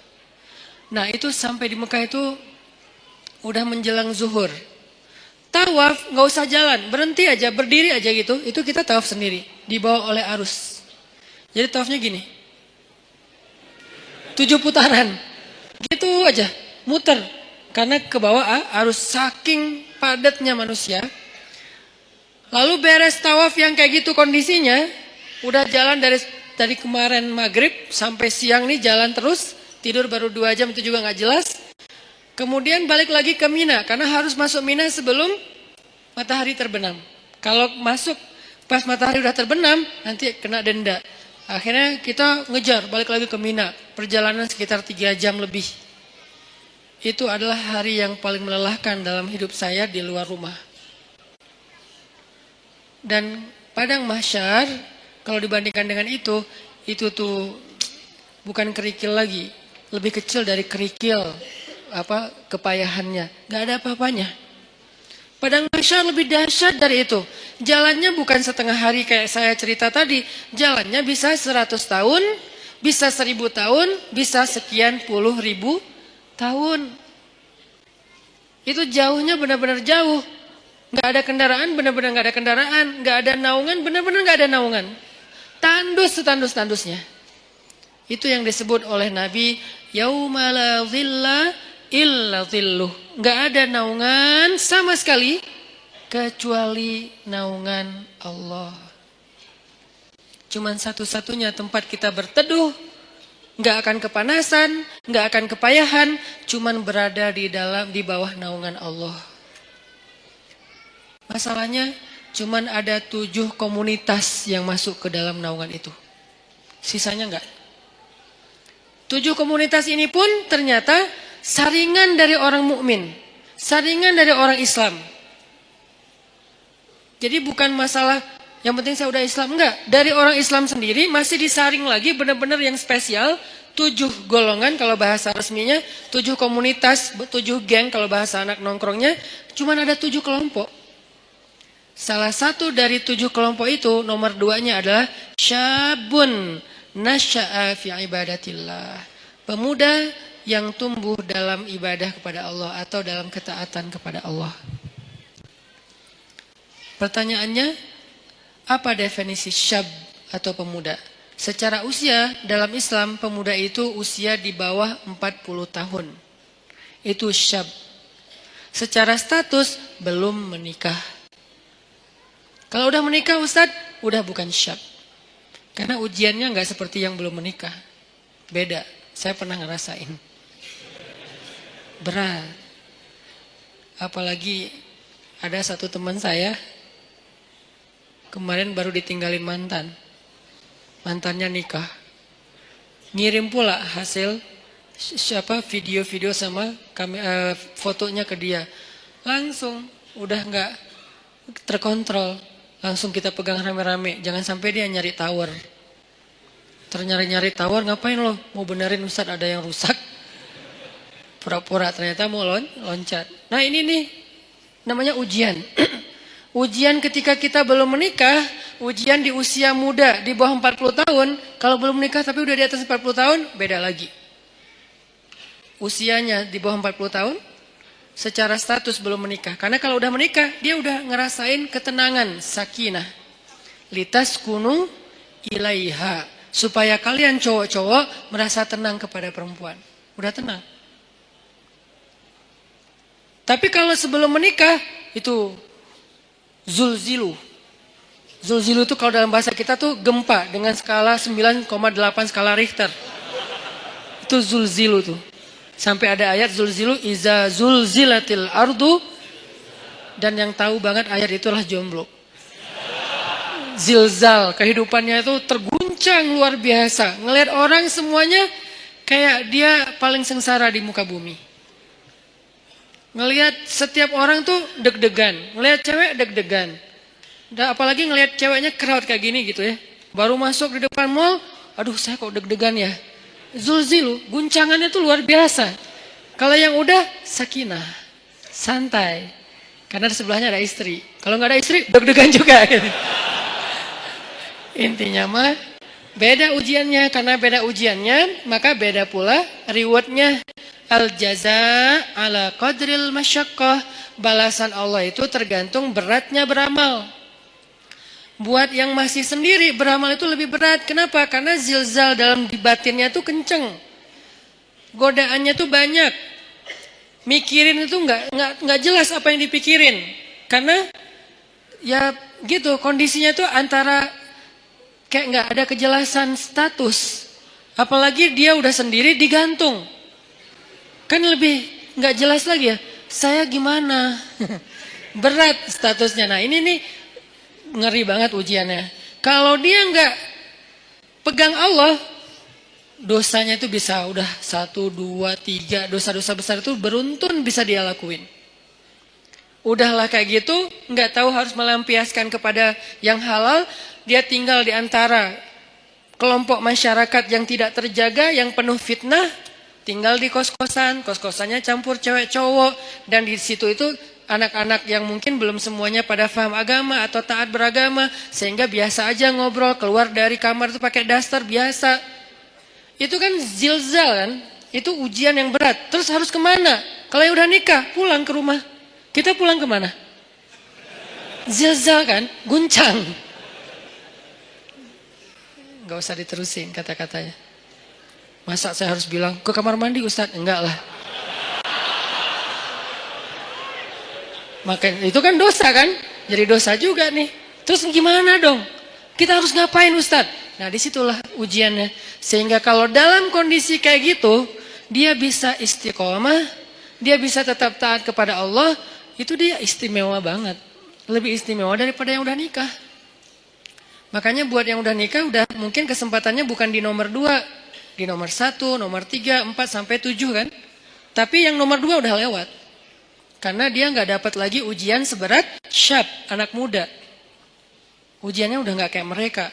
Nah itu sampai di Mekah itu udah menjelang zuhur. Tawaf gak usah jalan, berhenti aja, berdiri aja gitu. Itu kita tawaf sendiri, dibawa oleh arus. Jadi tawafnya gini, 7 putaran, gitu aja, muter. Karena ke bawah arus, saking padatnya manusia. Lalu beres tawaf yang kayak gitu kondisinya, udah jalan dari kemarin maghrib sampai siang nih jalan terus, tidur baru 2 jam itu juga gak jelas. Kemudian balik lagi ke Mina, karena harus masuk Mina sebelum matahari terbenam. Kalau masuk Pas matahari udah terbenam, nanti kena denda. Akhirnya kita ngejar, balik lagi ke Mina. Perjalanan sekitar 3 jam lebih. Itu adalah hari yang paling melelahkan dalam hidup saya di luar rumah. Dan padang mahsyar, kalau dibandingkan dengan itu tuh bukan kerikil lagi. Lebih kecil dari kerikil kepayahannya. Gak ada apa-apanya. Padang mahsyar lebih dahsyat dari itu. Jalannya bukan setengah hari kayak saya cerita tadi. Jalannya bisa 100 tahun, bisa 1000 tahun, bisa sekian puluh ribu tahun. Itu jauhnya benar-benar jauh. Gak ada kendaraan, benar-benar gak ada kendaraan. Gak ada naungan, benar-benar gak ada naungan. Tandus setandus-tandusnya. Itu yang disebut oleh Nabi, yauma la dhilla illa dhilluh. Gak ada naungan sama sekali kecuali naungan Allah. Cuman satu-satunya tempat kita berteduh, gak akan kepanasan, gak akan kepayahan, cuman berada di bawah naungan Allah. Masalahnya cuman ada 7 komunitas yang masuk ke dalam naungan itu. Sisanya enggak. 7 komunitas ini pun ternyata saringan dari orang mukmin, saringan dari orang Islam. Jadi bukan masalah yang penting saya udah Islam, enggak. Dari orang Islam sendiri masih disaring lagi benar-benar yang spesial. 7 golongan kalau bahasa resminya, 7 komunitas, 7 geng kalau bahasa anak nongkrongnya, cuman ada 7 kelompok. Salah satu dari 7 kelompok itu, nomor 2-nya adalah syabun nasya'a fi ibadatillah. Pemuda yang tumbuh dalam ibadah kepada Allah atau dalam ketaatan kepada Allah. Pertanyaannya, apa definisi syab atau pemuda? Secara usia dalam Islam, pemuda itu usia di bawah 40 tahun. Itu syab. Secara status belum menikah. Kalau udah menikah Ustadz, udah bukan syab. Karena ujiannya nggak seperti yang belum menikah. Beda, saya pernah ngerasain. Berat. Apalagi ada satu teman saya, kemarin baru ditinggalin mantan. Mantannya nikah. Ngirim pula hasil video-video sama fotonya ke dia. Langsung udah nggak terkontrol. Langsung kita pegang rame-rame. Jangan sampai dia nyari tower. Nyari tower, ngapain lo? Mau benerin Ustadz ada yang rusak. Pura-pura ternyata mau loncat. Nah ini nih namanya ujian. Ujian ketika kita belum menikah. Ujian di usia muda di bawah 40 tahun. Kalau belum menikah tapi udah di atas 40 tahun, beda lagi. Usianya di bawah 40 tahun, secara status belum menikah. Karena kalau udah menikah, dia udah ngerasain ketenangan, sakinah. Litas kunu ilaiha. Supaya kalian cowok-cowok merasa tenang kepada perempuan. Udah tenang. Tapi kalau sebelum menikah, itu zulzilu. Zulzilu itu kalau dalam bahasa kita tuh gempa dengan skala 9,8 skala Richter. Itu zulzilu tuh. Sampai ada ayat zulzilu iza zulzilatil ardu, dan yang tahu banget ayat itulah jomblo. Zilzal, kehidupannya itu terguncang luar biasa. Ngelihat orang semuanya kayak dia paling sengsara di muka bumi. Ngelihat setiap orang tuh deg-degan, ngelihat cewek deg-degan. Dan apalagi ngelihat ceweknya crowd kayak gini gitu ya. Baru masuk di depan mall, aduh saya kok deg-degan ya. Zulzilu, guncangannya tuh luar biasa. Kalau yang udah sakinah, santai. Karena di sebelahnya ada istri. Kalau nggak ada istri, deg-degan juga. Intinya mah beda ujiannya. Karena beda ujiannya, maka beda pula rewardnya. Al-jaza ala qadril masyaqqah. Balasan Allah itu tergantung beratnya beramal. Buat yang masih sendiri beramal itu lebih berat. Kenapa? Karena zilzal dalam di batinnya itu kenceng. Godaannya tuh banyak. Mikirin itu nggak jelas apa yang dipikirin. Karena ya gitu kondisinya tuh antara kayak nggak ada kejelasan status. Apalagi dia udah sendiri digantung. Kan lebih nggak jelas lagi ya. Saya gimana? Berat statusnya. Nah ini nih ngeri banget ujiannya. Kalau dia nggak pegang Allah, dosanya itu bisa udah 1, 2, 3, dosa-dosa besar itu beruntun bisa dia lakuin. Udahlah kayak gitu, nggak tahu harus melampiaskan kepada yang halal, dia tinggal di antara kelompok masyarakat yang tidak terjaga, yang penuh fitnah, tinggal di kos-kosan, kos-kosannya campur cewek cowok, dan di situ itu anak-anak yang mungkin belum semuanya pada paham agama atau taat beragama, sehingga biasa aja ngobrol, keluar dari kamar itu pakai daster biasa. Itu kan zilzal kan, itu ujian yang berat. Terus harus kemana? Kalau yang udah nikah, pulang ke rumah. Kita pulang kemana? Zilzal kan, guncang. Gak usah diterusin kata-katanya. Masa saya harus bilang, ke kamar mandi Ustadz? Enggak lah. Makanya itu kan dosa kan? Jadi dosa juga nih. Terus gimana dong? Kita harus ngapain Ustadz? Nah disitulah ujiannya. Sehingga kalau dalam kondisi kayak gitu, dia bisa istiqomah, dia bisa tetap taat kepada Allah, itu dia istimewa banget. Lebih istimewa daripada yang udah nikah. Makanya buat yang udah nikah, udah mungkin kesempatannya bukan di nomor 2, di nomor 1, nomor 3, 4, sampai 7 kan. Tapi yang nomor 2 udah lewat. Karena dia nggak dapat lagi ujian seberat syab, anak muda. Ujiannya udah nggak kayak mereka.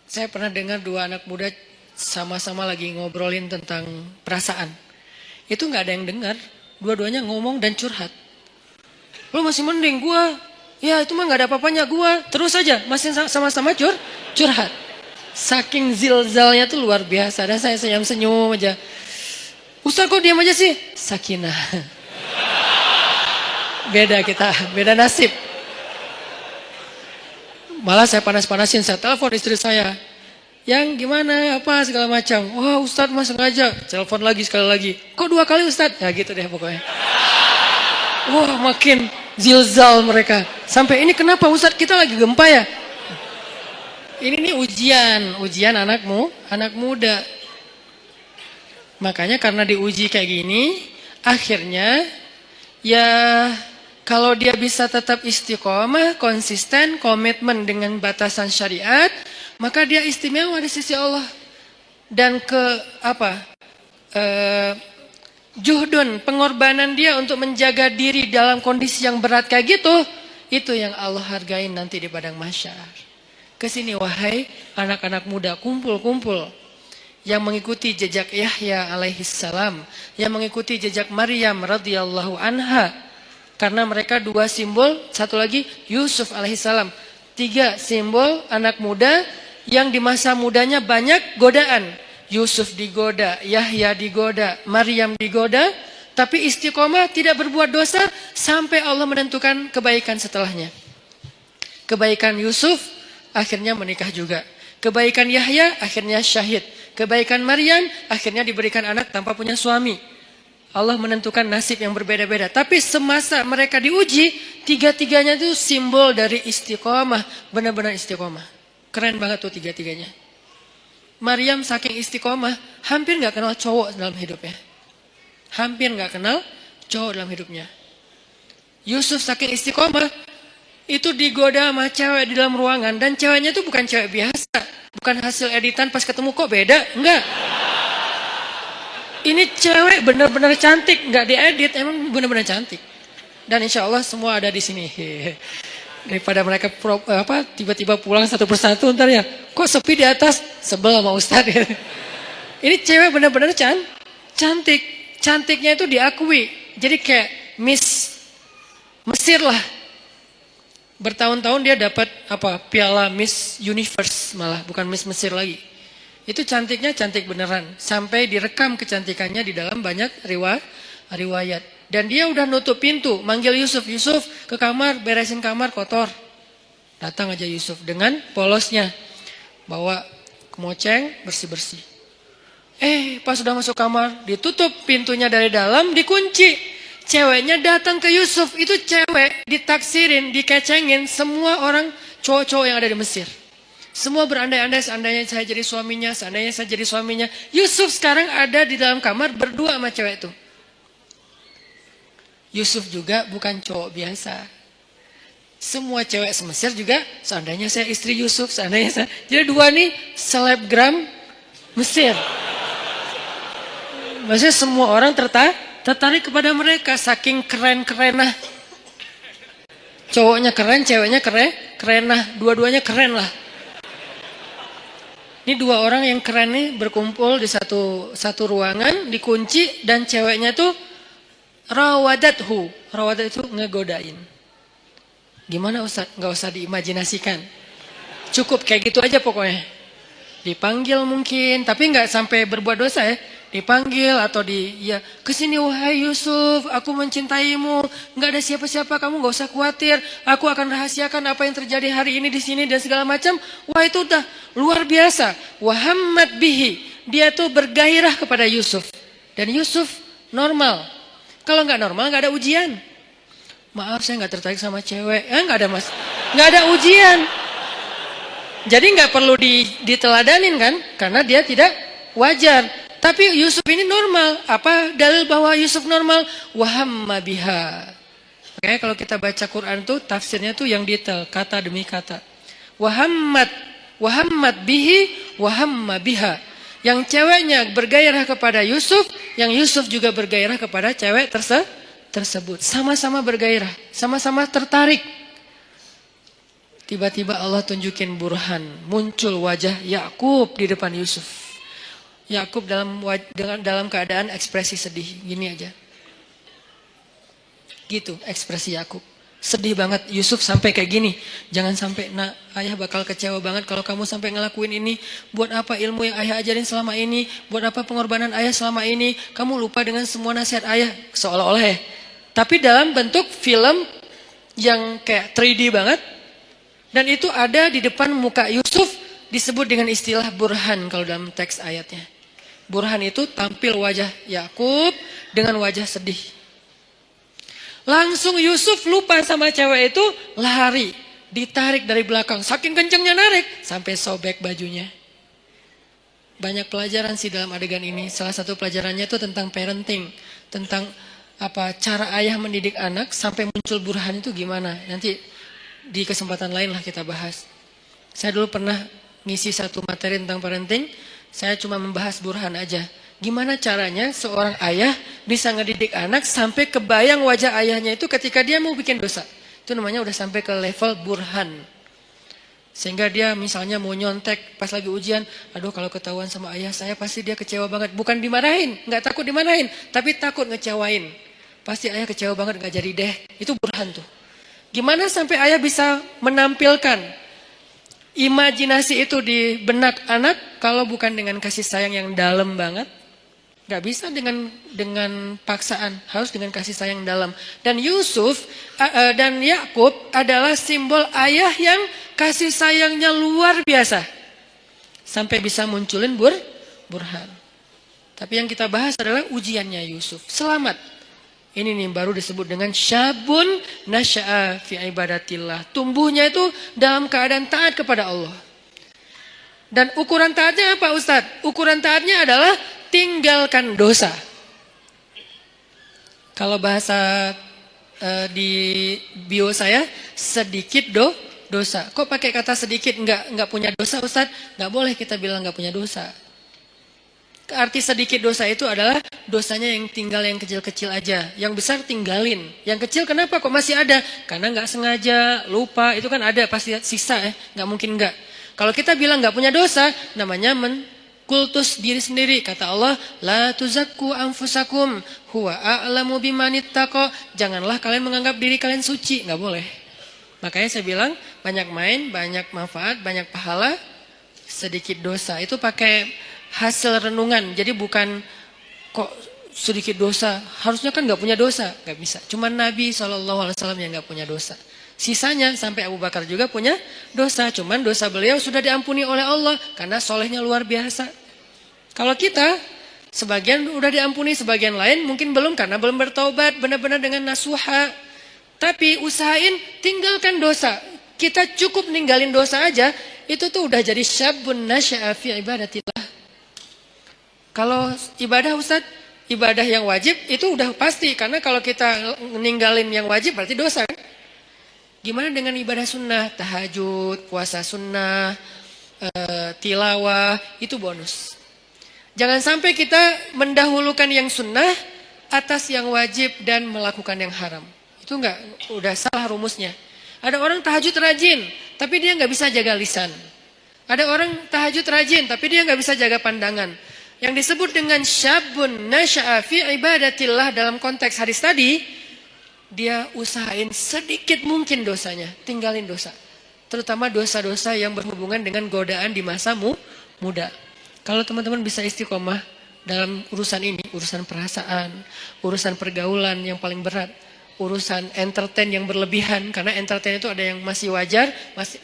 Saya pernah dengar 2 anak muda sama-sama lagi ngobrolin tentang perasaan. Itu nggak ada yang dengar. Dua-duanya ngomong dan curhat. Lo masih mending gua. Ya itu mah nggak ada apa-apanya gua. Terus aja masih sama-sama curhat. Saking zilzalnya tuh luar biasa. Dan saya senyum-senyum aja. Ustaz kok diam aja sih? Sakinah. Beda kita, beda nasib. Malah saya panas-panasin, saya telepon istri saya. Yang gimana, apa segala macam. Wah Ustaz mas sengaja. Telepon lagi sekali lagi. Kok 2 kali Ustaz? Ya gitu deh pokoknya. Wah makin zilzal mereka. Sampai ini kenapa Ustaz kita lagi gempa ya? Ini nih ujian anak muda. Makanya karena diuji kayak gini, akhirnya ya kalau dia bisa tetap istiqomah, konsisten, komitmen dengan batasan syariat, maka dia istimewa di sisi Allah. Dan juhdun, pengorbanan dia untuk menjaga diri dalam kondisi yang berat kayak gitu, itu yang Allah hargain nanti di padang mahsyar. Kesini wahai anak-anak muda, kumpul-kumpul. Yang mengikuti jejak Yahya alaihissalam, yang mengikuti jejak Maryam radhiyallahu anha, karena mereka 2 simbol, satu lagi Yusuf alaihissalam, 3 simbol anak muda yang di masa mudanya banyak godaan. Yusuf digoda, Yahya digoda, Maryam digoda, tapi istiqomah tidak berbuat dosa sampai Allah menentukan kebaikan setelahnya. Kebaikan Yusuf akhirnya menikah juga. Kebaikan Yahya akhirnya syahid. Kebaikan Maryam akhirnya diberikan anak tanpa punya suami. Allah menentukan nasib yang berbeda-beda. Tapi semasa mereka diuji, 3-tiganya itu simbol dari istiqomah. Benar-benar istiqomah. Keren banget tuh 3-tiganya. Maryam saking istiqomah, hampir gak kenal cowok dalam hidupnya. Hampir gak kenal cowok dalam hidupnya. Yusuf saking istiqomah, itu digoda sama cewek di dalam ruangan. Dan ceweknya itu bukan cewek biasa. Bukan hasil editan pas ketemu kok beda. Enggak. Ini cewek benar-benar cantik. Enggak diedit. Emang benar-benar cantik. Dan insya Allah semua ada di sini. Daripada mereka tiba-tiba pulang satu persatu ntar ya. Kok sepi di atas? Sebel sama Ustadz. Ini cewek benar-benar cantik. Cantiknya itu diakui. Jadi kayak Miss Mesir lah. Bertahun-tahun dia dapat piala Miss Universe malah, bukan Miss Mesir lagi. Itu cantiknya cantik beneran. Sampai direkam kecantikannya di dalam banyak riwayat. Dan dia udah nutup pintu, manggil Yusuf ke kamar, beresin kamar kotor. Datang aja Yusuf dengan polosnya. Bawa kemoceng, bersih-bersih. Pas sudah masuk kamar, ditutup pintunya dari dalam, dikunci. Ceweknya datang ke Yusuf, itu cewek ditaksirin, dikecengin semua orang cowok-cowok yang ada di Mesir. Semua berandai-andai seandainya saya jadi suaminya. Yusuf sekarang ada di dalam kamar berdua sama cewek itu. Yusuf juga bukan cowok biasa. Semua cewek se-Mesir juga, seandainya saya istri Yusuf, seandainya saya. Jadi dua nih selebgram Mesir. Maksudnya semua orang tertarik kepada mereka, saking keren-kerenah. Cowoknya keren, ceweknya kerenah, dua-duanya keren lah. Ini dua orang yang keren nih berkumpul di satu ruangan, dikunci, dan ceweknya tuh rawadathu. Rawadat itu ngegodain. Gimana Ustaz? Nggak usah diimajinasikan. Cukup kayak gitu aja pokoknya. Dipanggil mungkin, tapi nggak sampai berbuat dosa ya. Dipanggil atau ya kesini wahai Yusuf, aku mencintaimu, nggak ada siapa-siapa, kamu nggak usah khawatir, aku akan rahasiakan apa yang terjadi hari ini di sini dan segala macam. Wah itu udah luar biasa. Wahammat bihi, dia tuh bergairah kepada Yusuf dan Yusuf normal. Kalau nggak normal nggak ada ujian. Maaf saya nggak tertarik sama cewek, nggak ada mas, nggak ada ujian. Jadi nggak perlu diteladanin kan, karena dia tidak wajar. Tapi Yusuf ini normal. Apa dalil bahwa Yusuf normal? Wahamma biha. Makanya kalau kita baca Quran tuh tafsirnya tuh yang detail, kata demi kata. Wahammat bihi, wahamma biha. Yang ceweknya bergairah kepada Yusuf, yang Yusuf juga bergairah kepada cewek tersebut. Sama-sama bergairah, sama-sama tertarik. Tiba-tiba Allah tunjukin burhan, muncul wajah Yakub di depan Yusuf. Yakub dalam keadaan ekspresi sedih, gini aja. Gitu ekspresi Yakub. Sedih banget Yusuf sampai kayak gini. Jangan sampai ayah bakal kecewa banget kalau kamu sampai ngelakuin ini. Buat apa ilmu yang ayah ajarin selama ini? Buat apa pengorbanan ayah selama ini? Kamu lupa dengan semua nasihat ayah seolah-olah ya. Tapi dalam bentuk film yang kayak 3D banget. Dan itu ada di depan muka Yusuf, disebut dengan istilah burhan kalau dalam teks ayatnya. Burhan itu tampil wajah Yakub dengan wajah sedih. Langsung Yusuf lupa sama cewek itu, lari, ditarik dari belakang. Saking kencengnya narik, sampai sobek bajunya. Banyak pelajaran sih dalam adegan ini. Salah satu pelajarannya itu tentang parenting. Tentang cara ayah mendidik anak sampai muncul burhan itu gimana. Nanti di kesempatan lain lah kita bahas. Saya dulu pernah ngisi satu materi tentang parenting. Saya cuma membahas burhan aja. Gimana caranya seorang ayah bisa ngedidik anak sampai kebayang wajah ayahnya itu ketika dia mau bikin dosa. Itu namanya udah sampai ke level burhan. Sehingga dia misalnya mau nyontek pas lagi ujian. Aduh kalau ketahuan sama ayah saya pasti dia kecewa banget. Bukan dimarahin, gak takut dimarahin. Tapi takut ngecewain. Pasti ayah kecewa banget gak jadi deh. Itu burhan tuh. Gimana sampai ayah bisa menampilkan imajinasi itu di benak anak kalau bukan dengan kasih sayang yang dalam banget. Gak bisa dengan paksaan, harus dengan kasih sayang dalam. Dan Yusuf dan Yakub adalah simbol ayah yang kasih sayangnya luar biasa. Sampai bisa munculin burhan. Tapi yang kita bahas adalah ujiannya Yusuf. Selamat. Ini nih baru disebut dengan syabun nasya'a fi ibadatillah. Tumbuhnya itu dalam keadaan taat kepada Allah. Dan ukuran taatnya apa Ustadz? Ukuran taatnya adalah tinggalkan dosa. Kalau bahasa di bio saya, sedikit dosa. Kok pakai kata sedikit? Enggak punya dosa Ustadz? Enggak boleh kita bilang enggak punya dosa. Arti sedikit dosa itu adalah dosanya yang tinggal yang kecil-kecil aja. Yang besar tinggalin. Yang kecil kenapa kok masih ada? Karena nggak sengaja, lupa. Itu kan ada pasti sisa ya. Nggak mungkin nggak. Kalau kita bilang nggak punya dosa, namanya kultus diri sendiri. Kata Allah, la tuzakku anfusakum huwa a'lamu bimanittaqo. Janganlah kalian menganggap diri kalian suci. Nggak boleh. Makanya saya bilang banyak main, banyak manfaat, banyak pahala, sedikit dosa. Itu pakai hasil renungan. Jadi bukan kok sedikit dosa. Harusnya kan gak punya dosa. Gak bisa. Cuma Nabi SAW yang gak punya dosa. Sisanya sampai Abu Bakar juga punya dosa. Cuman dosa beliau sudah diampuni oleh Allah. Karena solehnya luar biasa. Kalau kita, sebagian udah diampuni, sebagian lain mungkin belum. Karena belum bertaubat benar-benar dengan nasuha. Tapi usahain tinggalkan dosa. Kita cukup ninggalin dosa aja. Itu tuh udah jadi syabun nasya'a fi ibadatillah. Kalau ibadah Ustadz, ibadah yang wajib itu udah pasti. Karena kalau kita ninggalin yang wajib berarti dosa kan? Gimana dengan ibadah sunnah, tahajud, puasa sunnah, tilawah, itu bonus. Jangan sampai kita mendahulukan yang sunnah atas yang wajib dan melakukan yang haram. Itu udah salah rumusnya. Ada orang tahajud rajin, tapi dia nggak bisa jaga lisan. Ada orang tahajud rajin, tapi dia nggak bisa jaga pandangan. Yang disebut dengan syabun nasya'a fi ibadatillah dalam konteks hadis tadi, dia usahain sedikit mungkin dosanya, tinggalin dosa. Terutama dosa-dosa yang berhubungan dengan godaan di masa muda. Kalau teman-teman bisa istiqomah dalam urusan ini, urusan perasaan, urusan pergaulan yang paling berat, urusan entertain yang berlebihan, karena entertain itu ada yang masih wajar,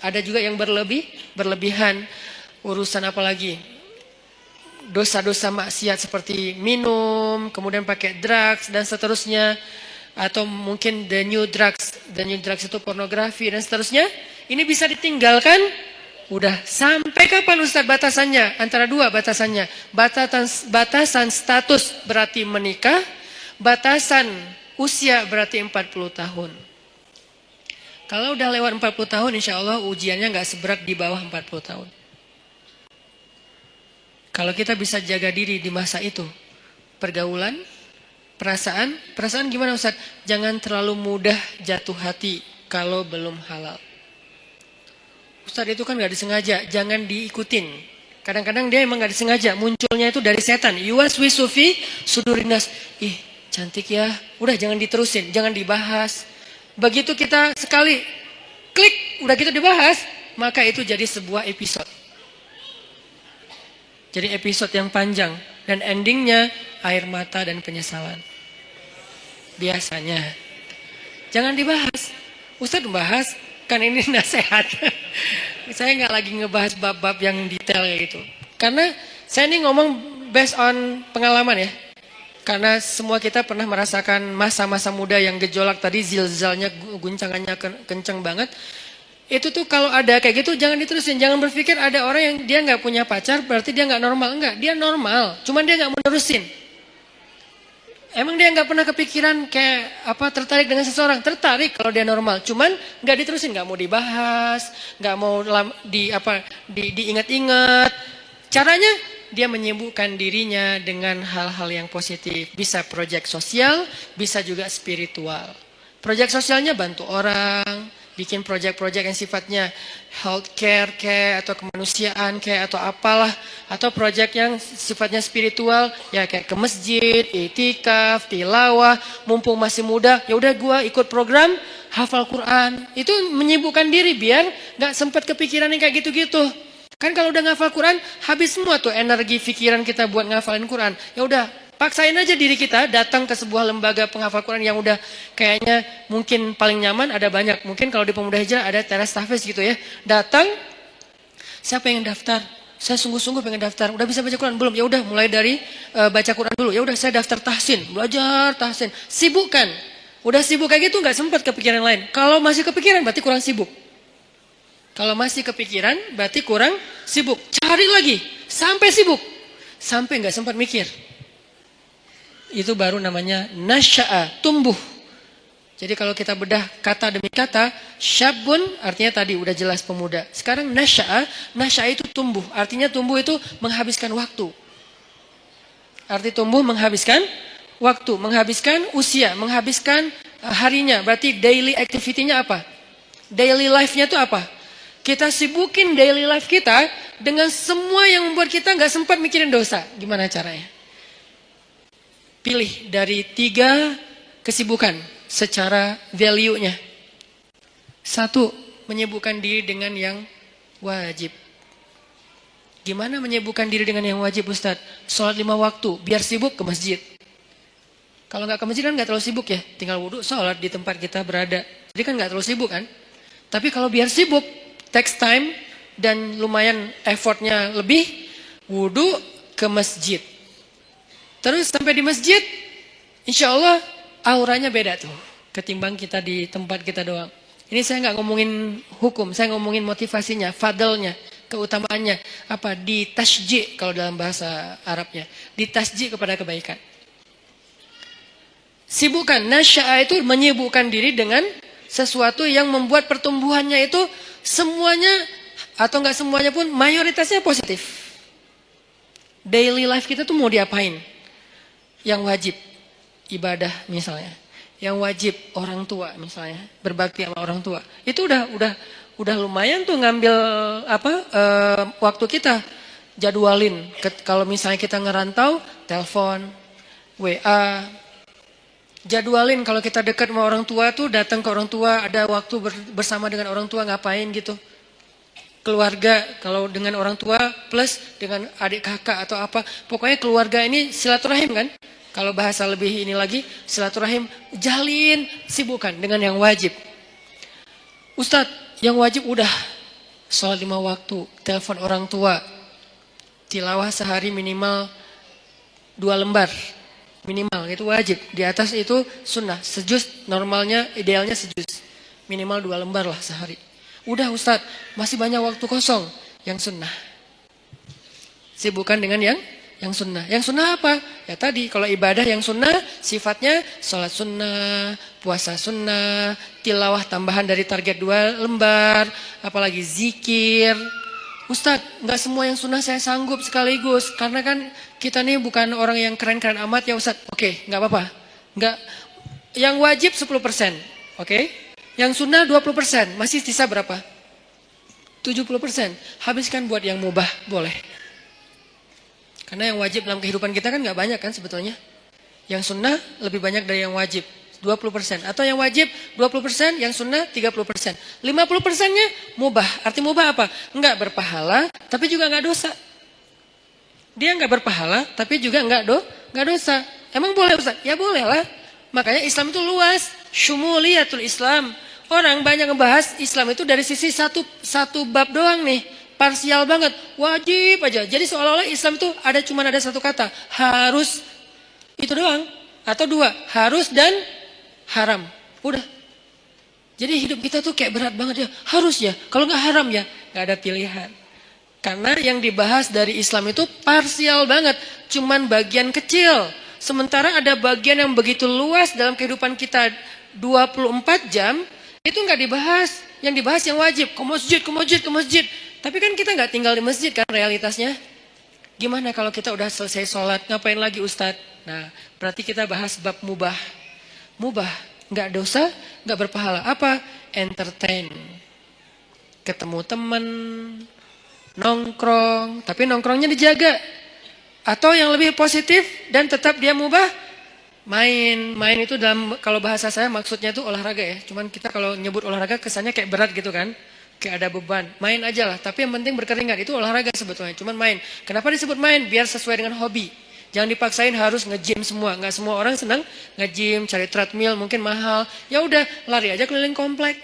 ada juga yang berlebihan. Urusan apa lagi? Dosa-dosa maksiat seperti minum, kemudian pakai drugs dan seterusnya, atau mungkin the new drugs itu pornografi dan seterusnya. Ini bisa ditinggalkan. Udah sampai kapan Ustaz batasannya? Antara dua batasannya. Batasan status berarti menikah, batasan usia berarti 40 tahun. Kalau udah lewat 40 tahun, insya Allah ujiannya nggak seberat di bawah 40 tahun. Kalau kita bisa jaga diri di masa itu, pergaulan, perasaan gimana Ustaz? Jangan terlalu mudah jatuh hati kalau belum halal. Ustaz itu kan gak disengaja, jangan diikutin. Kadang-kadang dia emang gak disengaja, munculnya itu dari setan. Yuwaswisu fi sudurinas. Ih, cantik ya. Udah jangan diterusin, jangan dibahas. Begitu kita sekali klik, udah gitu dibahas, maka itu jadi sebuah episode. Jadi episode yang panjang dan endingnya air mata dan penyesalan. Biasanya. Jangan dibahas. Ustaz membahas, kan ini nasihat. Saya nggak lagi ngebahas bab-bab yang detail kayak gitu. Karena saya ini ngomong based on pengalaman ya. Karena semua kita pernah merasakan masa-masa muda yang gejolak tadi, zilzalnya, guncangannya kenceng banget. Itu tuh kalau ada kayak gitu jangan diterusin. Jangan berpikir ada orang yang dia nggak punya pacar berarti dia nggak normal. Enggak, dia normal. Cuman dia nggak menerusin. Emang dia nggak pernah kepikiran kayak apa tertarik dengan seseorang? Tertarik kalau dia normal. Cuman nggak diterusin, nggak mau dibahas, nggak mau diingat-ingat. Caranya dia menyibukkan dirinya dengan hal-hal yang positif. Bisa proyek sosial, bisa juga spiritual. Proyek sosialnya bantu orang, bikin proyek-proyek yang sifatnya healthcare kayak atau kemanusiaan kayak atau apalah, atau proyek yang sifatnya spiritual ya kayak ke masjid, itikaf, tilawah, mumpung masih muda, ya udah gua ikut program hafal Quran. Itu menyibukkan diri biar nggak sempat kepikiran yang kayak gitu-gitu. Kan kalau udah ngafal Quran habis semua tuh energi pikiran kita buat ngafalin Quran. Ya udah paksain aja diri kita datang ke sebuah lembaga penghafal Quran yang udah kayaknya mungkin paling nyaman, ada banyak. Mungkin kalau di Pemuda Hijrah ada teras tahfiz gitu ya. Datang, saya pengen daftar. Saya sungguh-sungguh pengen daftar. Udah bisa baca Quran belum? Ya udah mulai dari baca Quran dulu. Ya udah saya daftar tahsin, belajar tahsin. Sibukkan. Udah sibuk kayak gitu nggak sempat kepikiran lain. Kalau masih kepikiran berarti kurang sibuk. Kalau masih kepikiran berarti kurang sibuk. Cari lagi sampai sibuk. Sampai nggak sempat mikir. Itu baru namanya nasya'a, tumbuh. Jadi kalau kita bedah kata demi kata, syabun artinya tadi udah jelas pemuda. Sekarang nasya'a itu tumbuh. Artinya tumbuh itu menghabiskan waktu. Arti tumbuh menghabiskan waktu, menghabiskan usia, menghabiskan harinya. Berarti daily activity-nya apa? Daily life-nya itu apa? Kita sibukin daily life kita dengan semua yang membuat kita nggak sempat mikirin dosa. Gimana caranya? Pilih dari 3 kesibukan secara value-nya. 1, menyibukkan diri dengan yang wajib. Gimana menyibukkan diri dengan yang wajib Ustaz? Sholat 5 waktu, biar sibuk ke masjid. Kalau nggak ke masjid kan nggak terlalu sibuk ya. Tinggal wudhu, sholat di tempat kita berada. Jadi kan nggak terlalu sibuk kan. Tapi kalau biar sibuk, takes time dan lumayan effortnya lebih, wudhu ke masjid. Terus sampai di masjid, insya Allah auranya beda tuh ketimbang kita di tempat kita doang. Ini saya nggak ngomongin hukum, saya ngomongin motivasinya, fadlnya, keutamaannya. Apa? Ditasji' kalau dalam bahasa Arabnya. Ditasji' kepada kebaikan. Sibukkan, nasya'a itu menyibukkan diri dengan sesuatu yang membuat pertumbuhannya itu semuanya atau enggak semuanya pun mayoritasnya positif. Daily life kita tuh mau diapain? Yang wajib ibadah misalnya, yang wajib orang tua misalnya, berbakti sama orang tua. Itu udah lumayan tuh ngambil waktu kita. Jadwalin. Kalau misalnya kita ngerantau, telepon, WA. Jadwalin kalau kita dekat sama orang tua tuh datang ke orang tua, ada waktu bersama dengan orang tua ngapain gitu. Keluarga kalau dengan orang tua plus dengan adik kakak atau apa. Pokoknya keluarga ini silaturahim kan. Kalau bahasa lebih ini lagi, silaturahim jalin, sibukkan dengan yang wajib. Ustadz, yang wajib udah sholat 5 waktu, telepon orang tua. Tilawah sehari minimal 2 lembar. Minimal, itu wajib. Di atas itu sunnah. Sejuz, normalnya, idealnya sejuz. Minimal 2 lembar lah sehari. Udah Ustadz, masih banyak waktu kosong. Yang sunnah. Sibukkan dengan yang sunnah. Yang sunnah apa? Ya tadi, kalau ibadah yang sunnah, sifatnya sholat sunnah, puasa sunnah, tilawah tambahan dari target 2 lembar, apalagi zikir. Ustadz, nggak semua yang sunnah saya sanggup sekaligus. Karena kan kita nih bukan orang yang keren-keren amat ya Ustadz. Oke, nggak apa-apa. Nggak, yang wajib 10%. Oke? Yang sunnah 20%. Masih sisa berapa? 70%. Habiskan buat yang mubah, boleh. Karena yang wajib dalam kehidupan kita kan nggak banyak kan sebetulnya. Yang sunnah lebih banyak dari yang wajib. 20%. Atau yang wajib 20%, yang sunnah 30%. 50%-nya mubah. Arti mubah apa? Enggak berpahala, tapi juga enggak dosa. Dia enggak berpahala, tapi juga enggak dosa. Emang boleh Ustaz? Ya boleh lah. Makanya Islam itu luas. Syumuliyatul Islam. Orang banyak ngebahas Islam itu dari sisi satu bab doang nih. Parsial banget. Wajib aja. Jadi seolah-olah Islam itu cuma ada satu kata. Harus. Itu doang. Atau 2. Harus dan haram. Udah. Jadi hidup kita tuh kayak berat banget ya. Harus ya. Kalau nggak haram ya, nggak ada pilihan. Karena yang dibahas dari Islam itu parsial banget. Cuman bagian kecil. Sementara ada bagian yang begitu luas dalam kehidupan kita 24 jam. Itu nggak dibahas. Yang dibahas yang wajib. Ke masjid. Tapi kan kita nggak tinggal di masjid kan realitasnya. Gimana kalau kita udah selesai sholat. Ngapain lagi Ustadz? Nah berarti kita bahas bab mubah. Mubah, nggak dosa, nggak berpahala. Apa? Entertain, ketemu teman, nongkrong, tapi nongkrongnya dijaga. Atau yang lebih positif dan tetap dia mubah, main itu dalam kalau bahasa saya maksudnya itu olahraga ya. Cuman kita kalau nyebut olahraga kesannya kayak berat gitu kan, kayak ada beban. Main aja lah, tapi yang penting berkeringat itu olahraga sebetulnya. Cuman main. Kenapa disebut main? Biar sesuai dengan hobi. Jangan dipaksain harus nge-gym semua. Nggak semua orang senang nge-gym, cari treadmill, mungkin mahal. Ya udah, lari aja keliling komplek.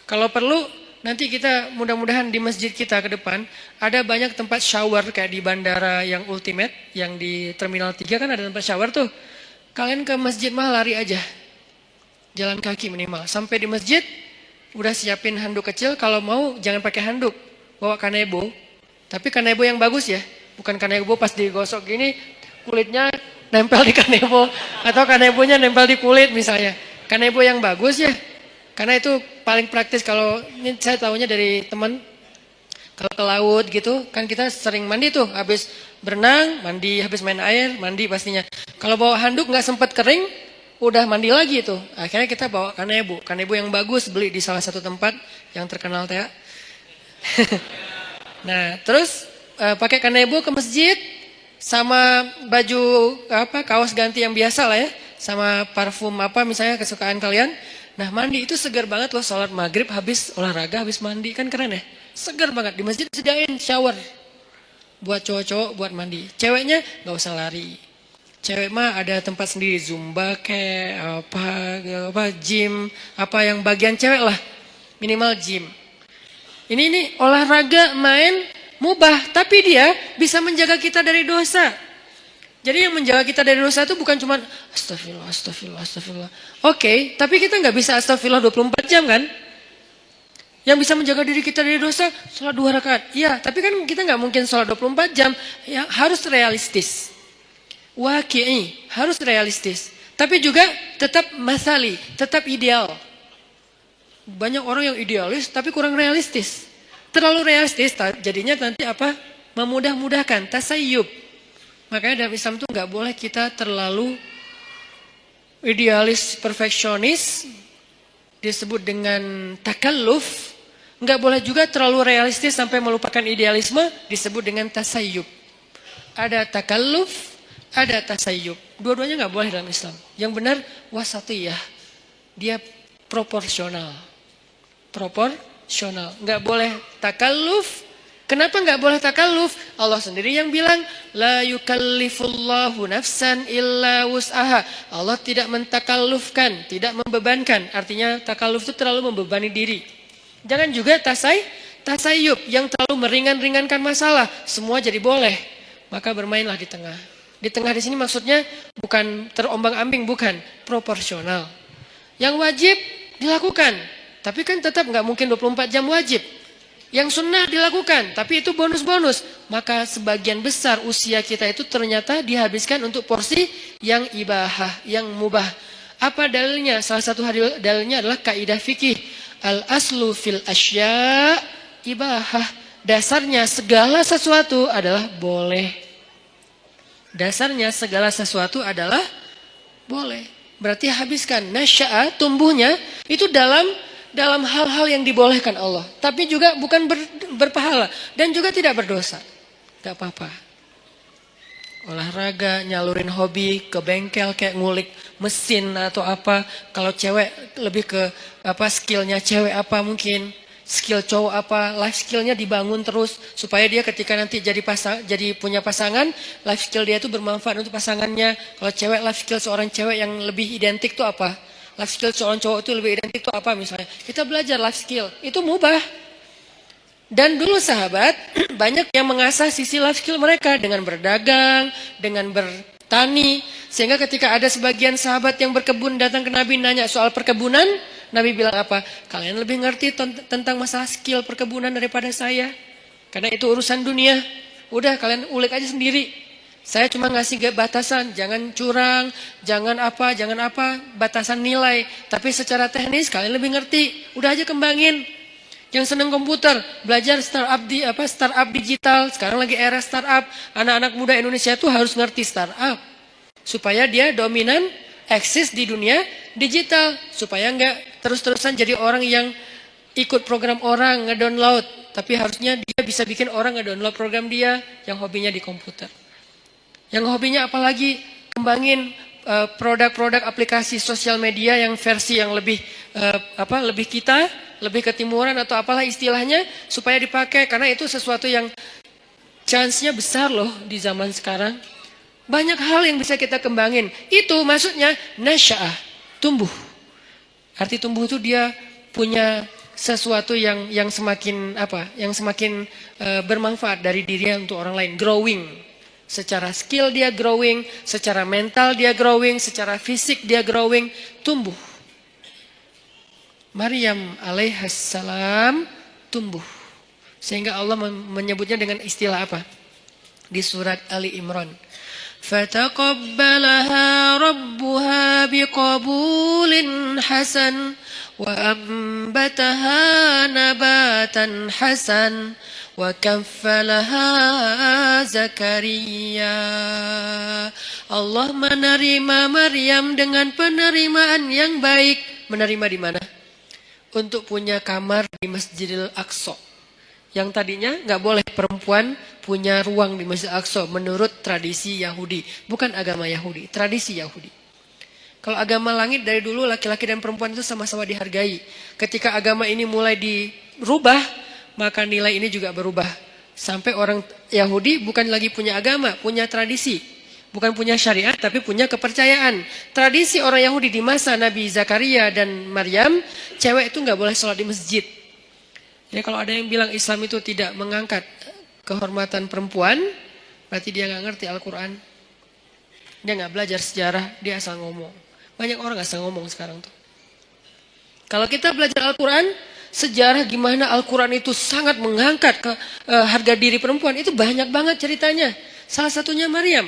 Kalau perlu, nanti kita mudah-mudahan di masjid kita ke depan, ada banyak tempat shower kayak di bandara yang ultimate, yang di Terminal 3 kan ada tempat shower tuh. Kalian ke masjid mah lari aja. Jalan kaki minimal. Sampai di masjid, udah siapin handuk kecil. Kalau mau, jangan pakai handuk. Bawa kanebo. Tapi kanebo yang bagus ya. Bukan kanebo pas digosok gini kulitnya nempel di kanebo atau kanebonya nempel di kulit misalnya. Kanebo yang bagus ya. Karena itu paling praktis kalau ini saya tahunya dari teman. Kalau ke laut gitu kan kita sering mandi tuh. Habis berenang, mandi, habis main air, mandi pastinya. Kalau bawa handuk nggak sempat kering, udah mandi lagi tuh. Akhirnya kita bawa kanebo. Kanebo yang bagus beli di salah satu tempat yang terkenal teh. Nah, terus pakai kanebo ke masjid sama baju kaos ganti yang biasa lah ya, sama parfum apa misalnya kesukaan kalian. Nah mandi itu segar banget loh, sholat maghrib habis olahraga habis mandi kan keren ya, segar banget. Di masjid sediain shower buat cowok-cowok buat mandi, ceweknya nggak usah lari. Cewek mah ada tempat sendiri, zumba kayak apa gym apa yang bagian cewek lah, minimal gym. Ini olahraga main mubah, tapi dia bisa menjaga kita dari dosa. Jadi yang menjaga kita dari dosa itu bukan cuma astagfirullah. Oke, tapi kita nggak bisa astagfirullah 24 jam kan? Yang bisa menjaga diri kita dari dosa, sholat 2 rakaat. Iya, tapi kan kita nggak mungkin sholat 24 jam. Ya, harus realistis. Waqi'i, harus realistis. Tapi juga tetap masali, tetap ideal. Banyak orang yang idealis tapi kurang realistis. Terlalu realistis jadinya nanti apa? Memudah-mudahkan, tasayyub. Makanya dalam Islam itu nggak boleh kita terlalu idealis, perfeksionis, disebut dengan takalluf. Nggak boleh juga terlalu realistis sampai melupakan idealisme, disebut dengan tasayyub. Ada takalluf, ada tasayyub. Dua-duanya nggak boleh dalam Islam. Yang benar wasatiyah. Dia proporsional. Proporsional. Nggak boleh takalluf. Kenapa nggak boleh takalluf? Allah sendiri yang bilang, la yukallifullahu nafsan illa wus'aha. Allah tidak mentakallufkan, tidak membebankan. Artinya takalluf itu terlalu membebani diri. Jangan juga tasayyub yang terlalu meringan-ringankan masalah. Semua jadi boleh. Maka bermainlah di tengah. Di tengah di sini maksudnya bukan terombang-ambing, bukan, proporsional. Yang wajib dilakukan, tapi kan tetap nggak mungkin 24 jam wajib. Yang sunnah dilakukan, tapi itu bonus-bonus. Maka sebagian besar usia kita itu ternyata dihabiskan untuk porsi yang ibahah, yang mubah. Apa dalilnya? Salah satu dalilnya adalah kaidah fikih. Al-aslu fil asya ibahah. Dasarnya segala sesuatu adalah boleh. Dasarnya segala sesuatu adalah boleh. Berarti habiskan. Nasya'a, tumbuhnya, itu dalam hal-hal yang dibolehkan Allah. Tapi juga bukan berpahala. Dan juga tidak berdosa. Gak apa-apa. Olahraga, nyalurin hobi, ke bengkel kayak ngulik mesin atau apa. Kalau cewek lebih ke skillnya cewek apa mungkin. Skill cowok apa, life skillnya dibangun terus. Supaya dia ketika nanti jadi punya pasangan, life skill dia itu bermanfaat untuk pasangannya. Kalau cewek, life skill seorang cewek yang lebih identik itu apa? Life skill seorang cowok itu lebih identik itu apa misalnya? Kita belajar life skill, itu mubah. Dan dulu sahabat, banyak yang mengasah sisi life skill mereka dengan berdagang, dengan bertani. Sehingga ketika ada sebagian sahabat yang berkebun datang ke Nabi nanya soal perkebunan, Nabi bilang apa? Kalian lebih ngerti tentang masalah skill perkebunan daripada saya. Karena itu urusan dunia. Udah kalian ulik aja sendiri. Saya cuma ngasih batasan, jangan curang, jangan apa, batasan nilai. Tapi secara teknis kalian lebih ngerti. Udah aja kembangin. Yang senang komputer, belajar startup digital. Sekarang lagi era startup. Anak-anak muda Indonesia tuh harus ngerti startup. Supaya dia dominan, eksis di dunia digital. Supaya nggak terus-terusan jadi orang yang ikut program orang, ngedownload. Tapi harusnya dia bisa bikin orang ngedownload program dia yang hobinya di komputer. Yang hobinya apalagi kembangin produk-produk aplikasi sosial media yang versi yang lebih lebih ketimuran atau apalah istilahnya supaya dipakai karena itu sesuatu yang chance-nya besar loh di zaman sekarang. Banyak hal yang bisa kita kembangin. Itu maksudnya nasya'ah, tumbuh. Arti tumbuh itu dia punya sesuatu yang semakin bermanfaat dari dirinya untuk orang lain, growing. Secara skill dia growing, secara mental dia growing, secara fisik dia growing, tumbuh. Maryam alaihissalam tumbuh. Sehingga Allah menyebutnya dengan istilah apa? Di surat Ali Imran. Fataqabbalaha rabbuha biqabulin hasan wa ambataha nabatan hasan. وَكَفَّلَهَا Zakaria. Allah menerima Maryam dengan penerimaan yang baik. Menerima di mana? Untuk punya kamar di Masjidil Aqsa. Yang tadinya nggak boleh perempuan punya ruang di Masjidil Aqsa menurut tradisi Yahudi. Bukan agama Yahudi, tradisi Yahudi. Kalau agama langit dari dulu laki-laki dan perempuan itu sama-sama dihargai. Ketika agama ini mulai dirubah, maka nilai ini juga berubah. Sampai orang Yahudi bukan lagi punya agama, punya tradisi. Bukan punya syariat, tapi punya kepercayaan. Tradisi orang Yahudi di masa Nabi Zakaria dan Maryam, cewek itu nggak boleh sholat di masjid. Jadi kalau ada yang bilang Islam itu tidak mengangkat kehormatan perempuan, berarti dia nggak ngerti Al-Quran. Dia nggak belajar sejarah, dia asal ngomong. Banyak orang asal ngomong sekarang tuh. Kalau kita belajar Al-Quran, sejarah gimana Al-Quran itu sangat mengangkat harga diri perempuan. Itu banyak banget ceritanya. Salah satunya Maryam.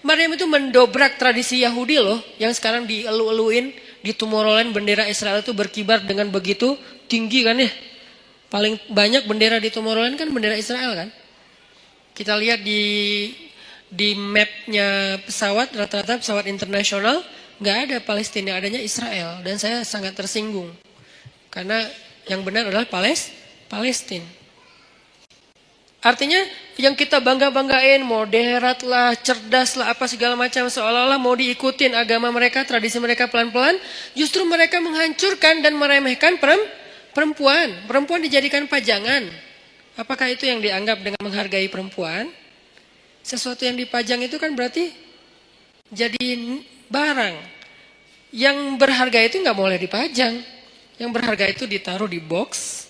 Maryam itu mendobrak tradisi Yahudi loh, yang sekarang dielu-eluin, di Tomorrowland bendera Israel itu berkibar dengan begitu tinggi kan ya. Paling banyak bendera di Tomorrowland kan bendera Israel kan. Kita lihat di mapnya pesawat, rata-rata pesawat internasional, nggak ada Palestina, adanya Israel. Dan saya sangat tersinggung. Karena yang benar adalah Palestina. Artinya yang kita bangga-banggain, moderat lah, cerdas lah, apa segala macam. Seolah-olah mau diikutin agama mereka, tradisi mereka pelan-pelan. Justru mereka menghancurkan dan meremehkan perempuan. Perempuan dijadikan pajangan. Apakah itu yang dianggap dengan menghargai perempuan? Sesuatu yang dipajang itu kan berarti jadi barang. Yang berharga itu nggak boleh dipajang. Yang berharga itu ditaruh di box.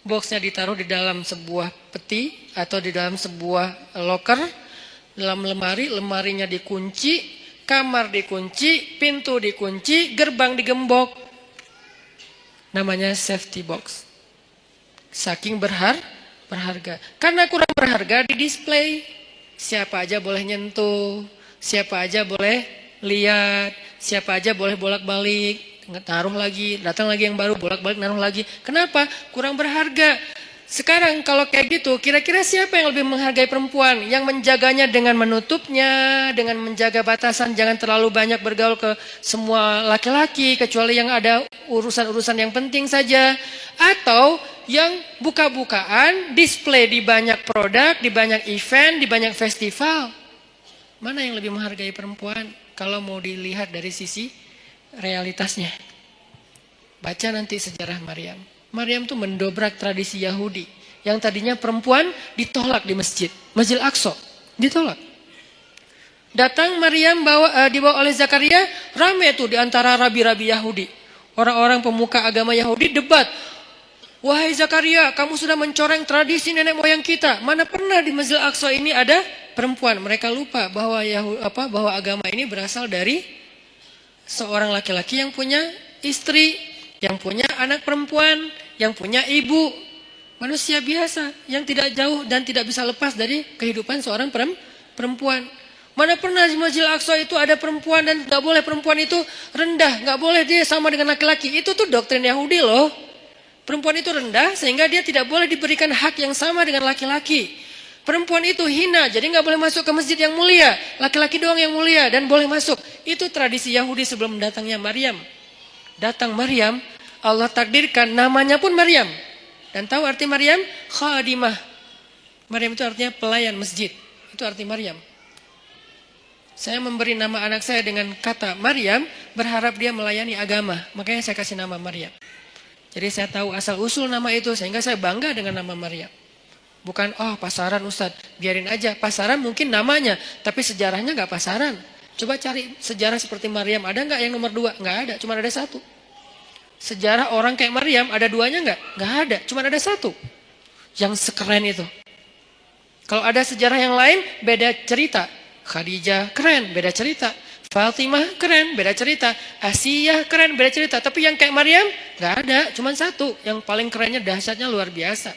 Boxnya ditaruh di dalam sebuah peti atau di dalam sebuah loker, dalam lemari, lemarinya dikunci, kamar dikunci, pintu dikunci, gerbang digembok. Namanya safety box. Saking berharga. Karena kurang berharga di display. Siapa aja boleh nyentuh, siapa aja boleh lihat, siapa aja boleh bolak-balik. Taruh lagi, datang lagi yang baru, bolak-balik naruh lagi. Kenapa? Kurang berharga. Sekarang kalau kayak gitu, kira-kira siapa yang lebih menghargai perempuan? Yang menjaganya dengan menutupnya, dengan menjaga batasan, jangan terlalu banyak bergaul ke semua laki-laki, kecuali yang ada urusan-urusan yang penting saja. Atau yang buka-bukaan, display di banyak produk, di banyak event, di banyak festival. Mana yang lebih menghargai perempuan? Kalau mau dilihat dari sisi realitasnya. Baca nanti sejarah Maryam. Maryam tuh mendobrak tradisi Yahudi. Yang tadinya perempuan ditolak di masjid. Masjid Al-Aqsa. Ditolak. Datang Maryam dibawa oleh Zakaria. Ramai tuh di antara rabi-rabi Yahudi. Orang-orang pemuka agama Yahudi debat. Wahai Zakaria, kamu sudah mencoreng tradisi nenek moyang kita. Mana pernah di Masjid Al-Aqsa ini ada perempuan. Mereka lupa bahwa agama ini berasal dari seorang laki-laki yang punya istri, yang punya anak perempuan, yang punya ibu. Manusia biasa yang tidak jauh dan tidak bisa lepas dari kehidupan seorang perempuan. Mana pernah di Masjid Al-Aqsa itu ada perempuan dan gak boleh perempuan itu rendah. Gak boleh dia sama dengan laki-laki. Itu tuh doktrin Yahudi loh. Perempuan itu rendah sehingga dia tidak boleh diberikan hak yang sama dengan laki-laki. Perempuan itu hina, jadi nggak boleh masuk ke masjid yang mulia. Laki-laki doang yang mulia dan boleh masuk. Itu tradisi Yahudi sebelum datangnya Maryam. Datang Maryam, Allah takdirkan namanya pun Maryam. Dan tahu arti Maryam? Khadimah. Maryam itu artinya pelayan masjid. Itu arti Maryam. Saya memberi nama anak saya dengan kata Maryam, berharap dia melayani agama. Makanya saya kasih nama Maryam. Jadi saya tahu asal-usul nama itu, sehingga saya bangga dengan nama Maryam. Bukan, pasaran Ustadz, biarin aja. Pasaran mungkin namanya, tapi sejarahnya gak pasaran. Coba cari sejarah seperti Maryam, ada gak yang nomor 2? Gak ada, cuma ada 1. Sejarah orang kayak Maryam, ada 2-nya gak? Gak ada, cuma ada 1. Yang sekeren itu. Kalau ada sejarah yang lain, beda cerita. Khadijah keren, beda cerita. Fatimah keren, beda cerita. Asiyah keren, beda cerita. Tapi yang kayak Maryam, gak ada, cuma 1. Yang paling kerennya, dahsyatnya luar biasa.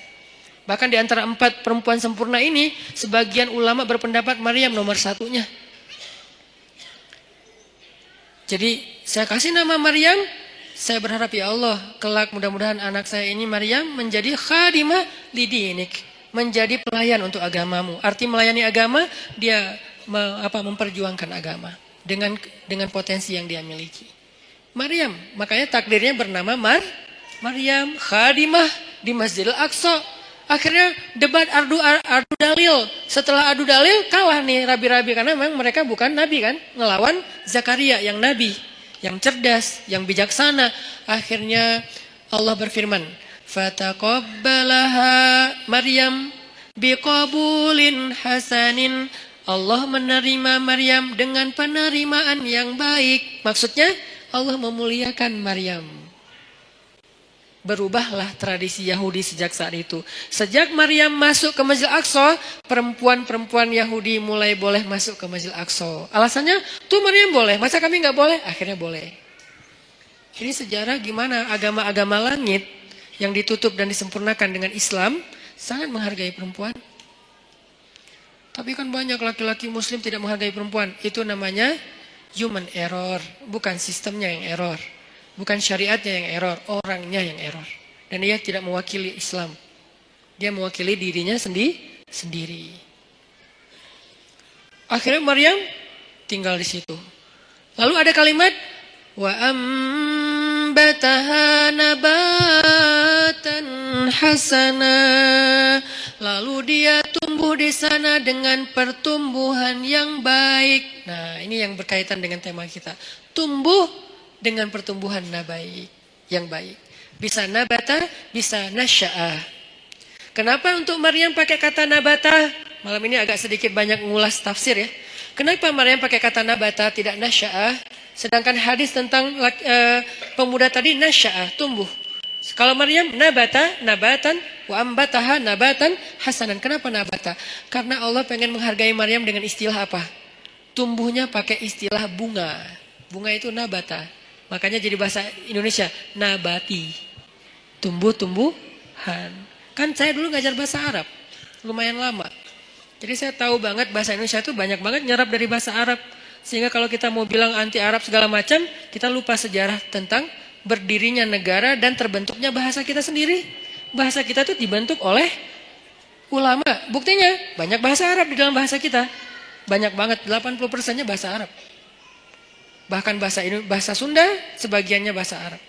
Bahkan di antara 4 perempuan sempurna ini, sebagian ulama berpendapat Maryam nomor 1-nya. Jadi saya kasih nama Maryam, saya berharap ya Allah, kelak mudah-mudahan anak saya ini Maryam menjadi khadimah lidinik, menjadi pelayan untuk agamamu. Arti melayani agama, dia memperjuangkan agama dengan potensi yang dia miliki. Maryam, makanya takdirnya bernama Maryam khadimah di Masjidil Aqsa. Akhirnya debat adu dalil. Setelah adu dalil kalah nih rabi-rabi karena memang mereka bukan nabi kan, ngelawan Zakaria yang nabi, yang cerdas, yang bijaksana. Akhirnya Allah berfirman, "Fataqabbalaha Maryam biqabulin hasanin." Allah menerima Maryam dengan penerimaan yang baik. Maksudnya Allah memuliakan Maryam. Berubahlah tradisi Yahudi sejak saat itu. Sejak Maryam masuk ke Masjid Al-Aqsa, perempuan-perempuan Yahudi mulai boleh masuk ke Masjid Al-Aqsa. Alasannya, tuh Maryam boleh, masa kami nggak boleh? Akhirnya boleh. Ini sejarah gimana agama-agama langit yang ditutup dan disempurnakan dengan Islam sangat menghargai perempuan. Tapi kan banyak laki-laki muslim tidak menghargai perempuan. Itu namanya human error. Bukan sistemnya yang error. Bukan syariatnya yang error. Orangnya yang error. Dan dia tidak mewakili Islam. Dia mewakili dirinya sendiri. Akhirnya Maryam tinggal di situ. Lalu ada kalimat wa ambataha nabatan hasana. Lalu dia tumbuh di sana dengan pertumbuhan yang baik. Nah, ini yang berkaitan dengan tema kita. Tumbuh dengan pertumbuhan yang baik. Bisa nabata, bisa nasya'ah. Kenapa untuk Maryam pakai kata nabata? Malam ini agak sedikit banyak ngulas tafsir ya. Kenapa Maryam pakai kata nabata tidak nasya'ah? Sedangkan hadis tentang pemuda tadi nasya'ah, tumbuh. Kalau Maryam nabatan wa ambataha nabatan hasanan. Kenapa nabata? Karena Allah pengen menghargai Maryam dengan istilah apa? Tumbuhnya pakai istilah bunga. Bunga itu nabata. Makanya jadi bahasa Indonesia nabati. Tumbuh-tumbuhan. Kan saya dulu ngajar bahasa Arab. Lumayan lama. Jadi saya tahu banget bahasa Indonesia itu banyak banget nyerap dari bahasa Arab. Sehingga kalau kita mau bilang anti Arab segala macam, kita lupa sejarah tentang berdirinya negara dan terbentuknya bahasa kita sendiri. Bahasa kita itu dibentuk oleh ulama. Buktinya banyak bahasa Arab di dalam bahasa kita. Banyak banget, 80%-nya bahasa Arab. Bahkan bahasa Sunda sebagiannya bahasa Arab.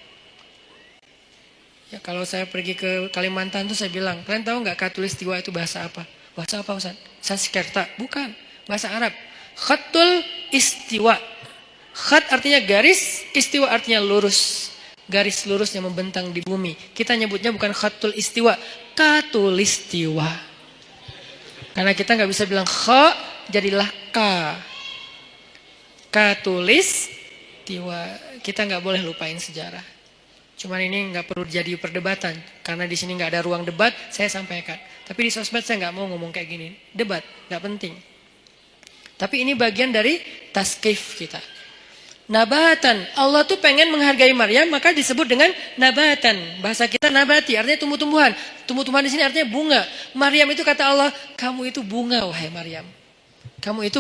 Ya, kalau saya pergi ke Kalimantan tuh saya bilang, kalian tahu nggak Katulistiwa itu bahasa apa? Bahasa apa Ustaz? Sanskerta? Bukan, bahasa Arab. Khatul istiwa. Khat artinya garis, istiwa artinya lurus. Garis lurus yang membentang di bumi. Kita nyebutnya bukan khatul istiwa, katulistiwa. Karena kita nggak bisa bilang kha, jadilah ka. Katulistiwa. Kita nggak boleh lupain sejarah. Cuman ini nggak perlu jadi perdebatan. Karena di sini nggak ada ruang debat, saya sampaikan. Tapi di sosmed saya nggak mau ngomong kayak gini. Debat, nggak penting. Tapi ini bagian dari taskif kita. Nabatan. Allah tuh pengen menghargai Maryam, maka disebut dengan nabatan. Bahasa kita nabati, artinya tumbuh-tumbuhan. Tumbuh-tumbuhan di sini artinya bunga. Maryam itu kata Allah, kamu itu bunga wahai Maryam. Kamu itu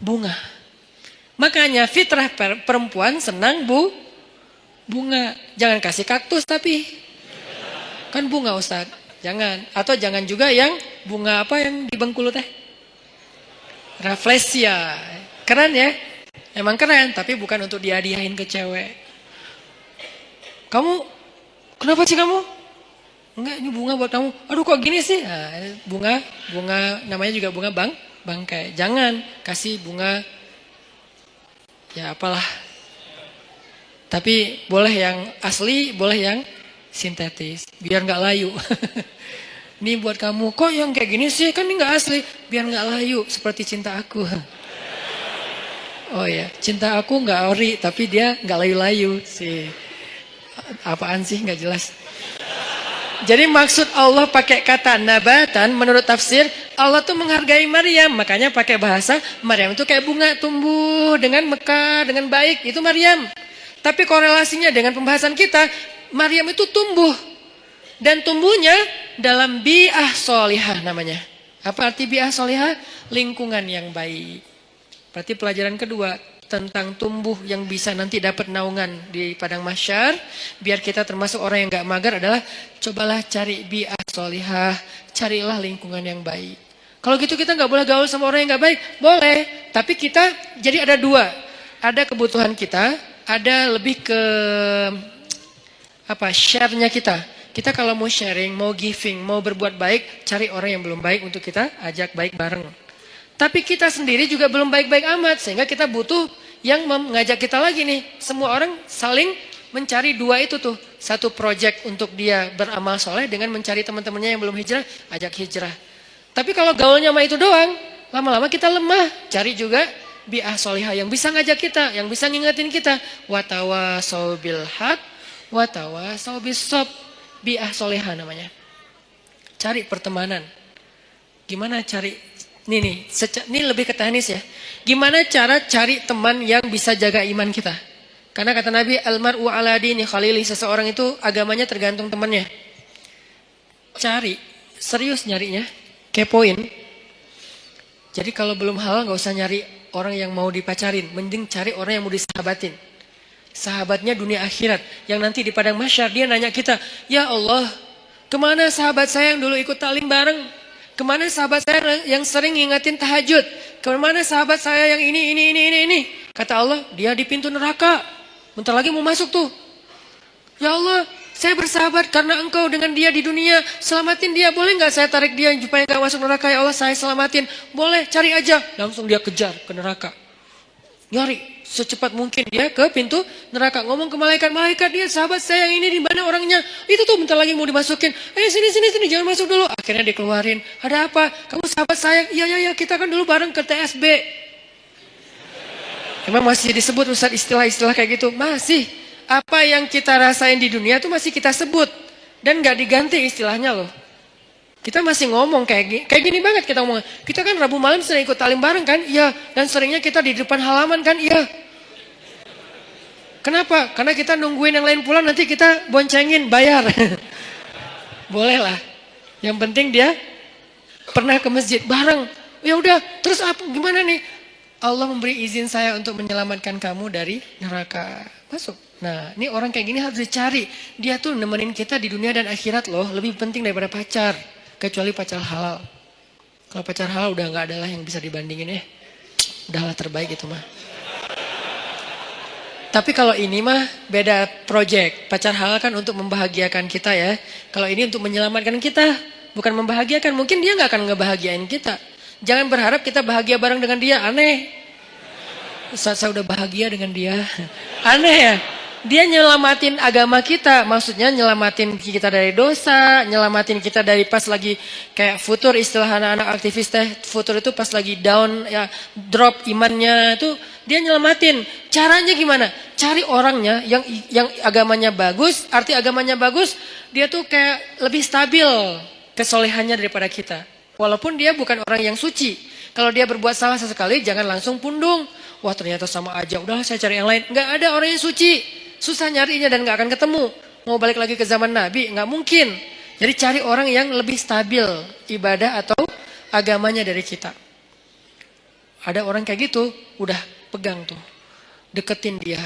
bunga. Makanya fitrah perempuan senang bunga. Jangan kasih kaktus tapi. Kan bunga Ustaz. Jangan. Atau jangan juga yang bunga apa yang di Bengkulu teh? Rafflesia. Keren ya? Emang keren, tapi bukan untuk dihadiahin ke cewek. Kamu, kenapa sih kamu? Enggak, ini bunga buat kamu. Aduh kok gini sih? Nah, bunga namanya juga bunga bangkai. Jangan kasih bunga, ya apalah. Tapi boleh yang asli, boleh yang sintetis. Biar nggak layu. Ini buat kamu, kok yang kayak gini sih? Kan ini nggak asli. Biar nggak layu, seperti cinta aku. Oh ya, cinta aku nggak ori, tapi dia nggak layu-layu sih. Apaan sih nggak jelas. Jadi maksud Allah pakai kata nabatan, menurut tafsir Allah tuh menghargai Maryam, makanya pakai bahasa Maryam itu kayak bunga tumbuh dengan mekar, dengan baik, itu Maryam. Tapi korelasinya dengan pembahasan kita, Maryam itu tumbuh dan tumbuhnya dalam bi'ah solihah namanya. Apa arti bi'ah solihah? Lingkungan yang baik. Berarti pelajaran kedua tentang tumbuh yang bisa nanti dapat naungan di padang mahsyar, biar kita termasuk orang yang gak mager adalah cobalah cari bi'ah solihah, carilah lingkungan yang baik. Kalau gitu kita gak boleh gaul sama orang yang gak baik, boleh. Tapi kita jadi ada dua, ada kebutuhan kita, ada lebih ke share-nya kita. Kita kalau mau sharing, mau giving, mau berbuat baik, cari orang yang belum baik untuk kita ajak baik bareng. Tapi kita sendiri juga belum baik-baik amat. Sehingga kita butuh yang mengajak kita lagi nih. Semua orang saling mencari dua itu tuh. Satu project untuk dia beramal soleh dengan mencari teman-temannya yang belum hijrah, ajak hijrah. Tapi kalau gaulnya sama itu doang, lama-lama kita lemah. Cari juga bi'ah solihah yang bisa ngajak kita, yang bisa ngingetin kita. Watawasau bil haq, watawasau bis sob. Bi'ah solihah namanya. Cari pertemanan. Gimana cari? Ini lebih ke teknis ya. Gimana cara cari teman yang bisa jaga iman kita? Karena kata Nabi, almar'u ala dini khalili, seseorang itu agamanya tergantung temannya. Cari, serius nyarinya, kepoin. Jadi kalau belum halal nggak usah nyari orang yang mau dipacarin. Mending cari orang yang mau disahabatin. Sahabatnya dunia akhirat. Yang nanti di padang mahsyar dia nanya kita, ya Allah, kemana sahabat saya yang dulu ikut taklim bareng? Kemana sahabat saya yang sering ngingetin tahajud? Kemana sahabat saya yang ini? Kata Allah, dia di pintu neraka. Bentar lagi mau masuk tuh. Ya Allah, saya bersahabat karena engkau dengan dia di dunia. Selamatin dia, boleh gak saya tarik dia supaya gak masuk neraka? Ya Allah, saya selamatin. Boleh, cari aja. Langsung dia kejar ke neraka. Nyari secepat mungkin dia ke pintu neraka. Ngomong ke malaikat, dia sahabat saya yang ini di mana orangnya? Itu tuh bentar lagi mau dimasukin. Sini, jangan masuk dulu. Akhirnya dikeluarin. Ada apa? Kamu sahabat saya? Iya, kita kan dulu bareng ke TSB. Emang masih disebut Ustaz istilah-istilah kayak gitu? Masih. Apa yang kita rasain di dunia itu masih kita sebut. Dan gak diganti istilahnya loh. Kita masih ngomong kayak gini banget kita ngomong. Kita kan Rabu malam sering ikut taklim bareng kan? Iya. Dan seringnya kita di depan halaman kan? Iya. Kenapa? Karena kita nungguin yang lain pulang nanti kita boncengin, bayar. Boleh lah. Yang penting dia pernah ke masjid bareng. Ya udah, terus apa gimana nih? Allah memberi izin saya untuk menyelamatkan kamu dari neraka. Masuk. Nah, ini orang kayak gini harus dicari. Dia tuh nemenin kita di dunia dan akhirat loh. Lebih penting daripada pacar. Kecuali pacar halal. Kalau pacar halal udah gak ada lah yang bisa dibandingin ya. Udahlah terbaik itu mah. Tapi kalau ini mah beda project. Pacar halal kan untuk membahagiakan kita ya. Kalau ini untuk menyelamatkan kita. Bukan membahagiakan. Mungkin dia gak akan ngebahagiain kita. Jangan berharap kita bahagia bareng dengan dia. Aneh. Ustaz saya udah bahagia dengan dia. Aneh ya. Dia nyelamatin agama kita. Maksudnya nyelamatin kita dari dosa. Nyelamatin kita dari pas lagi kayak futur, istilah anak-anak aktivis teh. Futur itu pas lagi down, ya drop imannya itu. Dia nyelamatin. Caranya gimana? Cari orangnya yang agamanya bagus. Arti agamanya bagus. Dia tuh kayak lebih stabil kesolehannya daripada kita. Walaupun dia bukan orang yang suci. Kalau dia berbuat salah sesekali jangan langsung pundung. Wah ternyata sama aja. Udahlah saya cari yang lain. Nggak ada orang yang suci. Susah nyarinya dan gak akan ketemu. Mau balik lagi ke zaman Nabi, gak mungkin. Jadi cari orang yang lebih stabil ibadah atau agamanya dari kita. Ada orang kayak gitu, udah pegang tuh. Deketin dia.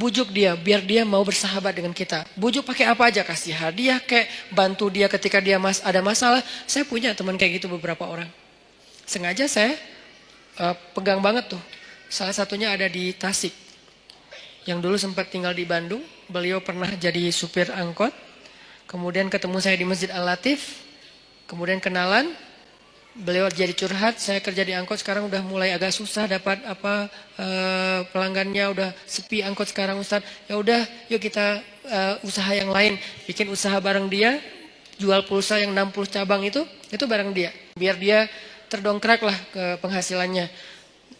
Bujuk dia, biar dia mau bersahabat dengan kita. Bujuk pakai apa aja, kasih hadiah, kayak bantu dia ketika dia ada masalah. Saya punya teman kayak gitu beberapa orang. Sengaja saya pegang banget tuh. Salah satunya ada di Tasik. Yang dulu sempat tinggal di Bandung, beliau pernah jadi supir angkot. Kemudian ketemu saya di Masjid Al-Latif. Kemudian kenalan. Beliau jadi curhat, saya kerja di angkot sekarang udah mulai agak susah dapat pelanggannya, udah sepi angkot sekarang Ustaz. Ya udah, yuk kita usaha yang lain. Bikin usaha bareng dia, jual pulsa yang 60 cabang itu bareng dia. Biar dia terdongkrak lah ke penghasilannya.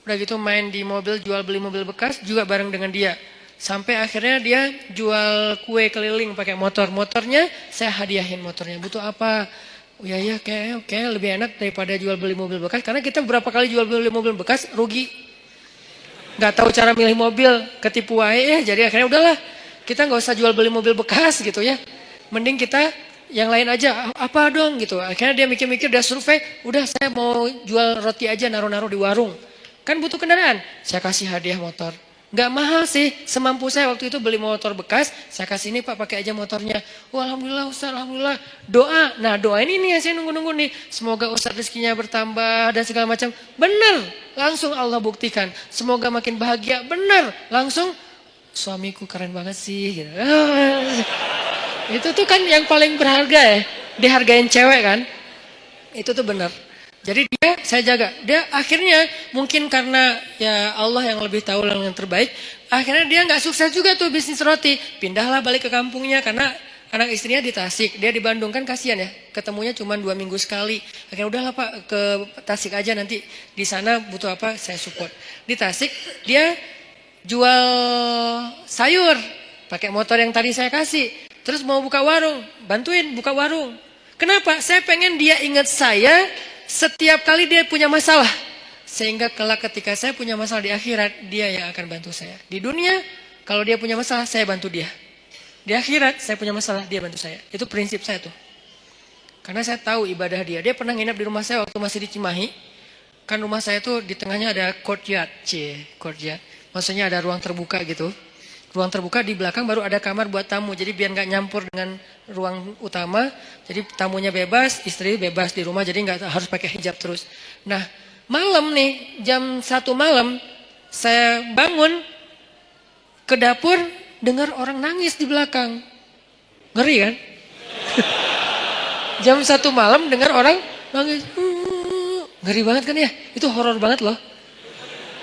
Udah gitu main di mobil, jual beli mobil bekas juga bareng dengan dia. Sampai akhirnya dia jual kue keliling pakai motor. Motornya saya hadiahin motornya. Butuh apa? Oh ya kayak lebih enak daripada jual beli mobil bekas. Karena kita berapa kali jual beli mobil bekas rugi. Gak tahu cara milih mobil, ketipu aja ya. Jadi akhirnya udahlah, kita gak usah jual beli mobil bekas gitu ya. Mending kita yang lain aja. Apa dong gitu. Akhirnya dia mikir-mikir, dia survei. Udah saya mau jual roti aja, naruh-naruh di warung. Kan butuh kendaraan. Saya kasih hadiah motor. Gak mahal sih, semampu saya waktu itu beli motor bekas, saya kasih ini Pak pakai aja motornya. Wah alhamdulillah Ustaz, alhamdulillah. Doa, nah doain ini yang saya nunggu-nunggu nih. Semoga Ustaz rezekinya bertambah dan segala macam. Benar, langsung Allah buktikan. Semoga makin bahagia, benar. Langsung, suamiku keren banget sih. Gitu. Itu tuh kan yang paling berharga ya, dihargain cewek kan. Itu tuh benar. Jadi saya jaga. Dia akhirnya mungkin karena ya Allah yang lebih tahu yang terbaik. Akhirnya dia gak sukses juga tuh bisnis roti. Pindahlah balik ke kampungnya karena anak istrinya di Tasik. Dia di Bandung kan kasihan ya. Ketemunya cuma 2 minggu sekali. Akhirnya udahlah Pak ke Tasik aja nanti. Di sana butuh apa saya support. Di Tasik dia jual sayur. Pakai motor yang tadi saya kasih. Terus mau buka warung. Bantuin buka warung. Kenapa? Saya pengen dia ingat saya setiap kali dia punya masalah. Sehingga kelak ketika saya punya masalah di akhirat, dia yang akan bantu saya. Di dunia, kalau dia punya masalah, saya bantu dia. Di akhirat, saya punya masalah, dia bantu saya. Itu prinsip saya tuh. Karena saya tahu ibadah dia. Dia pernah nginap di rumah saya waktu masih di Cimahi. Kan rumah saya tuh di tengahnya ada courtyard, courtyard. Maksudnya ada ruang terbuka gitu. Ruang terbuka di belakang baru ada kamar buat tamu. Jadi biar nggak nyampur dengan ruang utama. Jadi tamunya bebas, istri bebas di rumah. Jadi nggak harus pakai hijab terus. Nah malam nih jam 1 malam saya bangun ke dapur dengar orang nangis di belakang. Ngeri kan? Jam 1 malam dengar orang nangis. Ngeri banget kan ya? Itu horor banget loh.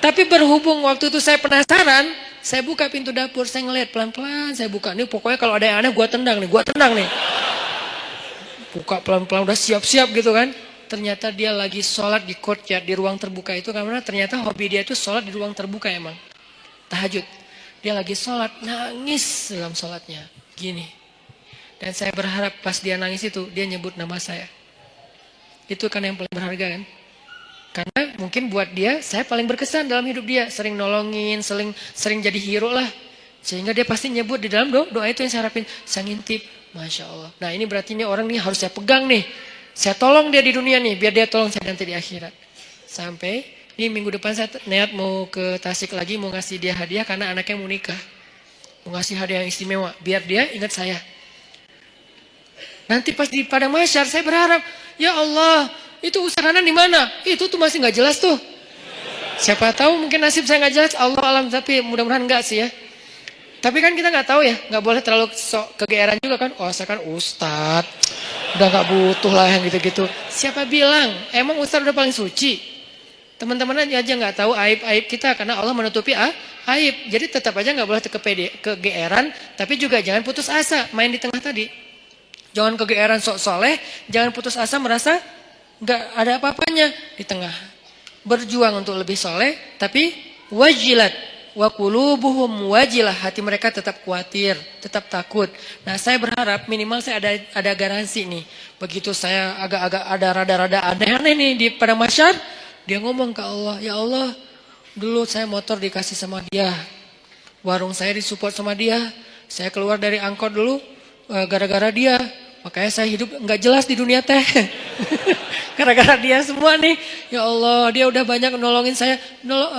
Tapi berhubung waktu itu saya penasaran, saya buka pintu dapur, saya ngeliat pelan-pelan, saya buka. Nih pokoknya kalau ada yang aneh gua tendang nih. Buka pelan-pelan udah siap-siap gitu kan. Ternyata dia lagi sholat di courtyard, di ruang terbuka itu. Karena ternyata hobi dia itu sholat di ruang terbuka emang. Tahajud. Dia lagi sholat, nangis dalam sholatnya. Gini. Dan saya berharap pas dia nangis itu, dia nyebut nama saya. Itu kan yang paling berharga kan. Karena mungkin buat dia, saya paling berkesan dalam hidup dia. Sering nolongin, sering jadi hero lah. Sehingga dia pasti nyebut di dalam doa itu yang saya harapin. Saya ngintip, Masya Allah. Nah ini berarti ini orang nih harus saya pegang nih. Saya tolong dia di dunia nih, biar dia tolong saya nanti di akhirat. Sampai ini minggu depan saya niat mau ke Tasik lagi, mau ngasih dia hadiah karena anaknya mau nikah. Mau ngasih hadiah yang istimewa, biar dia ingat saya. Nanti pas di padang mahsyar saya berharap, ya Allah, itu usahanan di mana? Itu tuh masih nggak jelas tuh. Siapa tahu mungkin nasib saya nggak jelas, Allah alam, tapi mudah-mudahan nggak sih ya. Tapi kan kita nggak tahu ya, nggak boleh terlalu sok kegeeran juga kan. Oh saya kan ustadz, udah nggak butuh lah yang gitu-gitu. Siapa bilang? Emang ustadz udah paling suci? Teman-teman aja nggak tahu aib-aib kita karena Allah menutupi aib. Jadi tetap aja nggak boleh kegeeran, tapi juga jangan putus asa main di tengah tadi. Jangan kegeeran sok soleh, jangan putus asa merasa nggak ada apa-apanya di tengah. Berjuang untuk lebih soleh, tapi wajilat wa qulubuhum wajilah, hati mereka tetap khawatir, tetap takut. Nah, saya berharap minimal saya ada garansi nih. Begitu saya agak-agak ada rada-rada aneh-aneh nih di pada mahsyar, dia ngomong ke Allah, "Ya Allah, dulu saya motor dikasih sama dia. Warung saya disupport sama dia. Saya keluar dari angkot dulu gara-gara dia. Makanya saya hidup nggak jelas di dunia teh." Gara-gara dia semua nih. Ya Allah, dia udah banyak nolongin saya.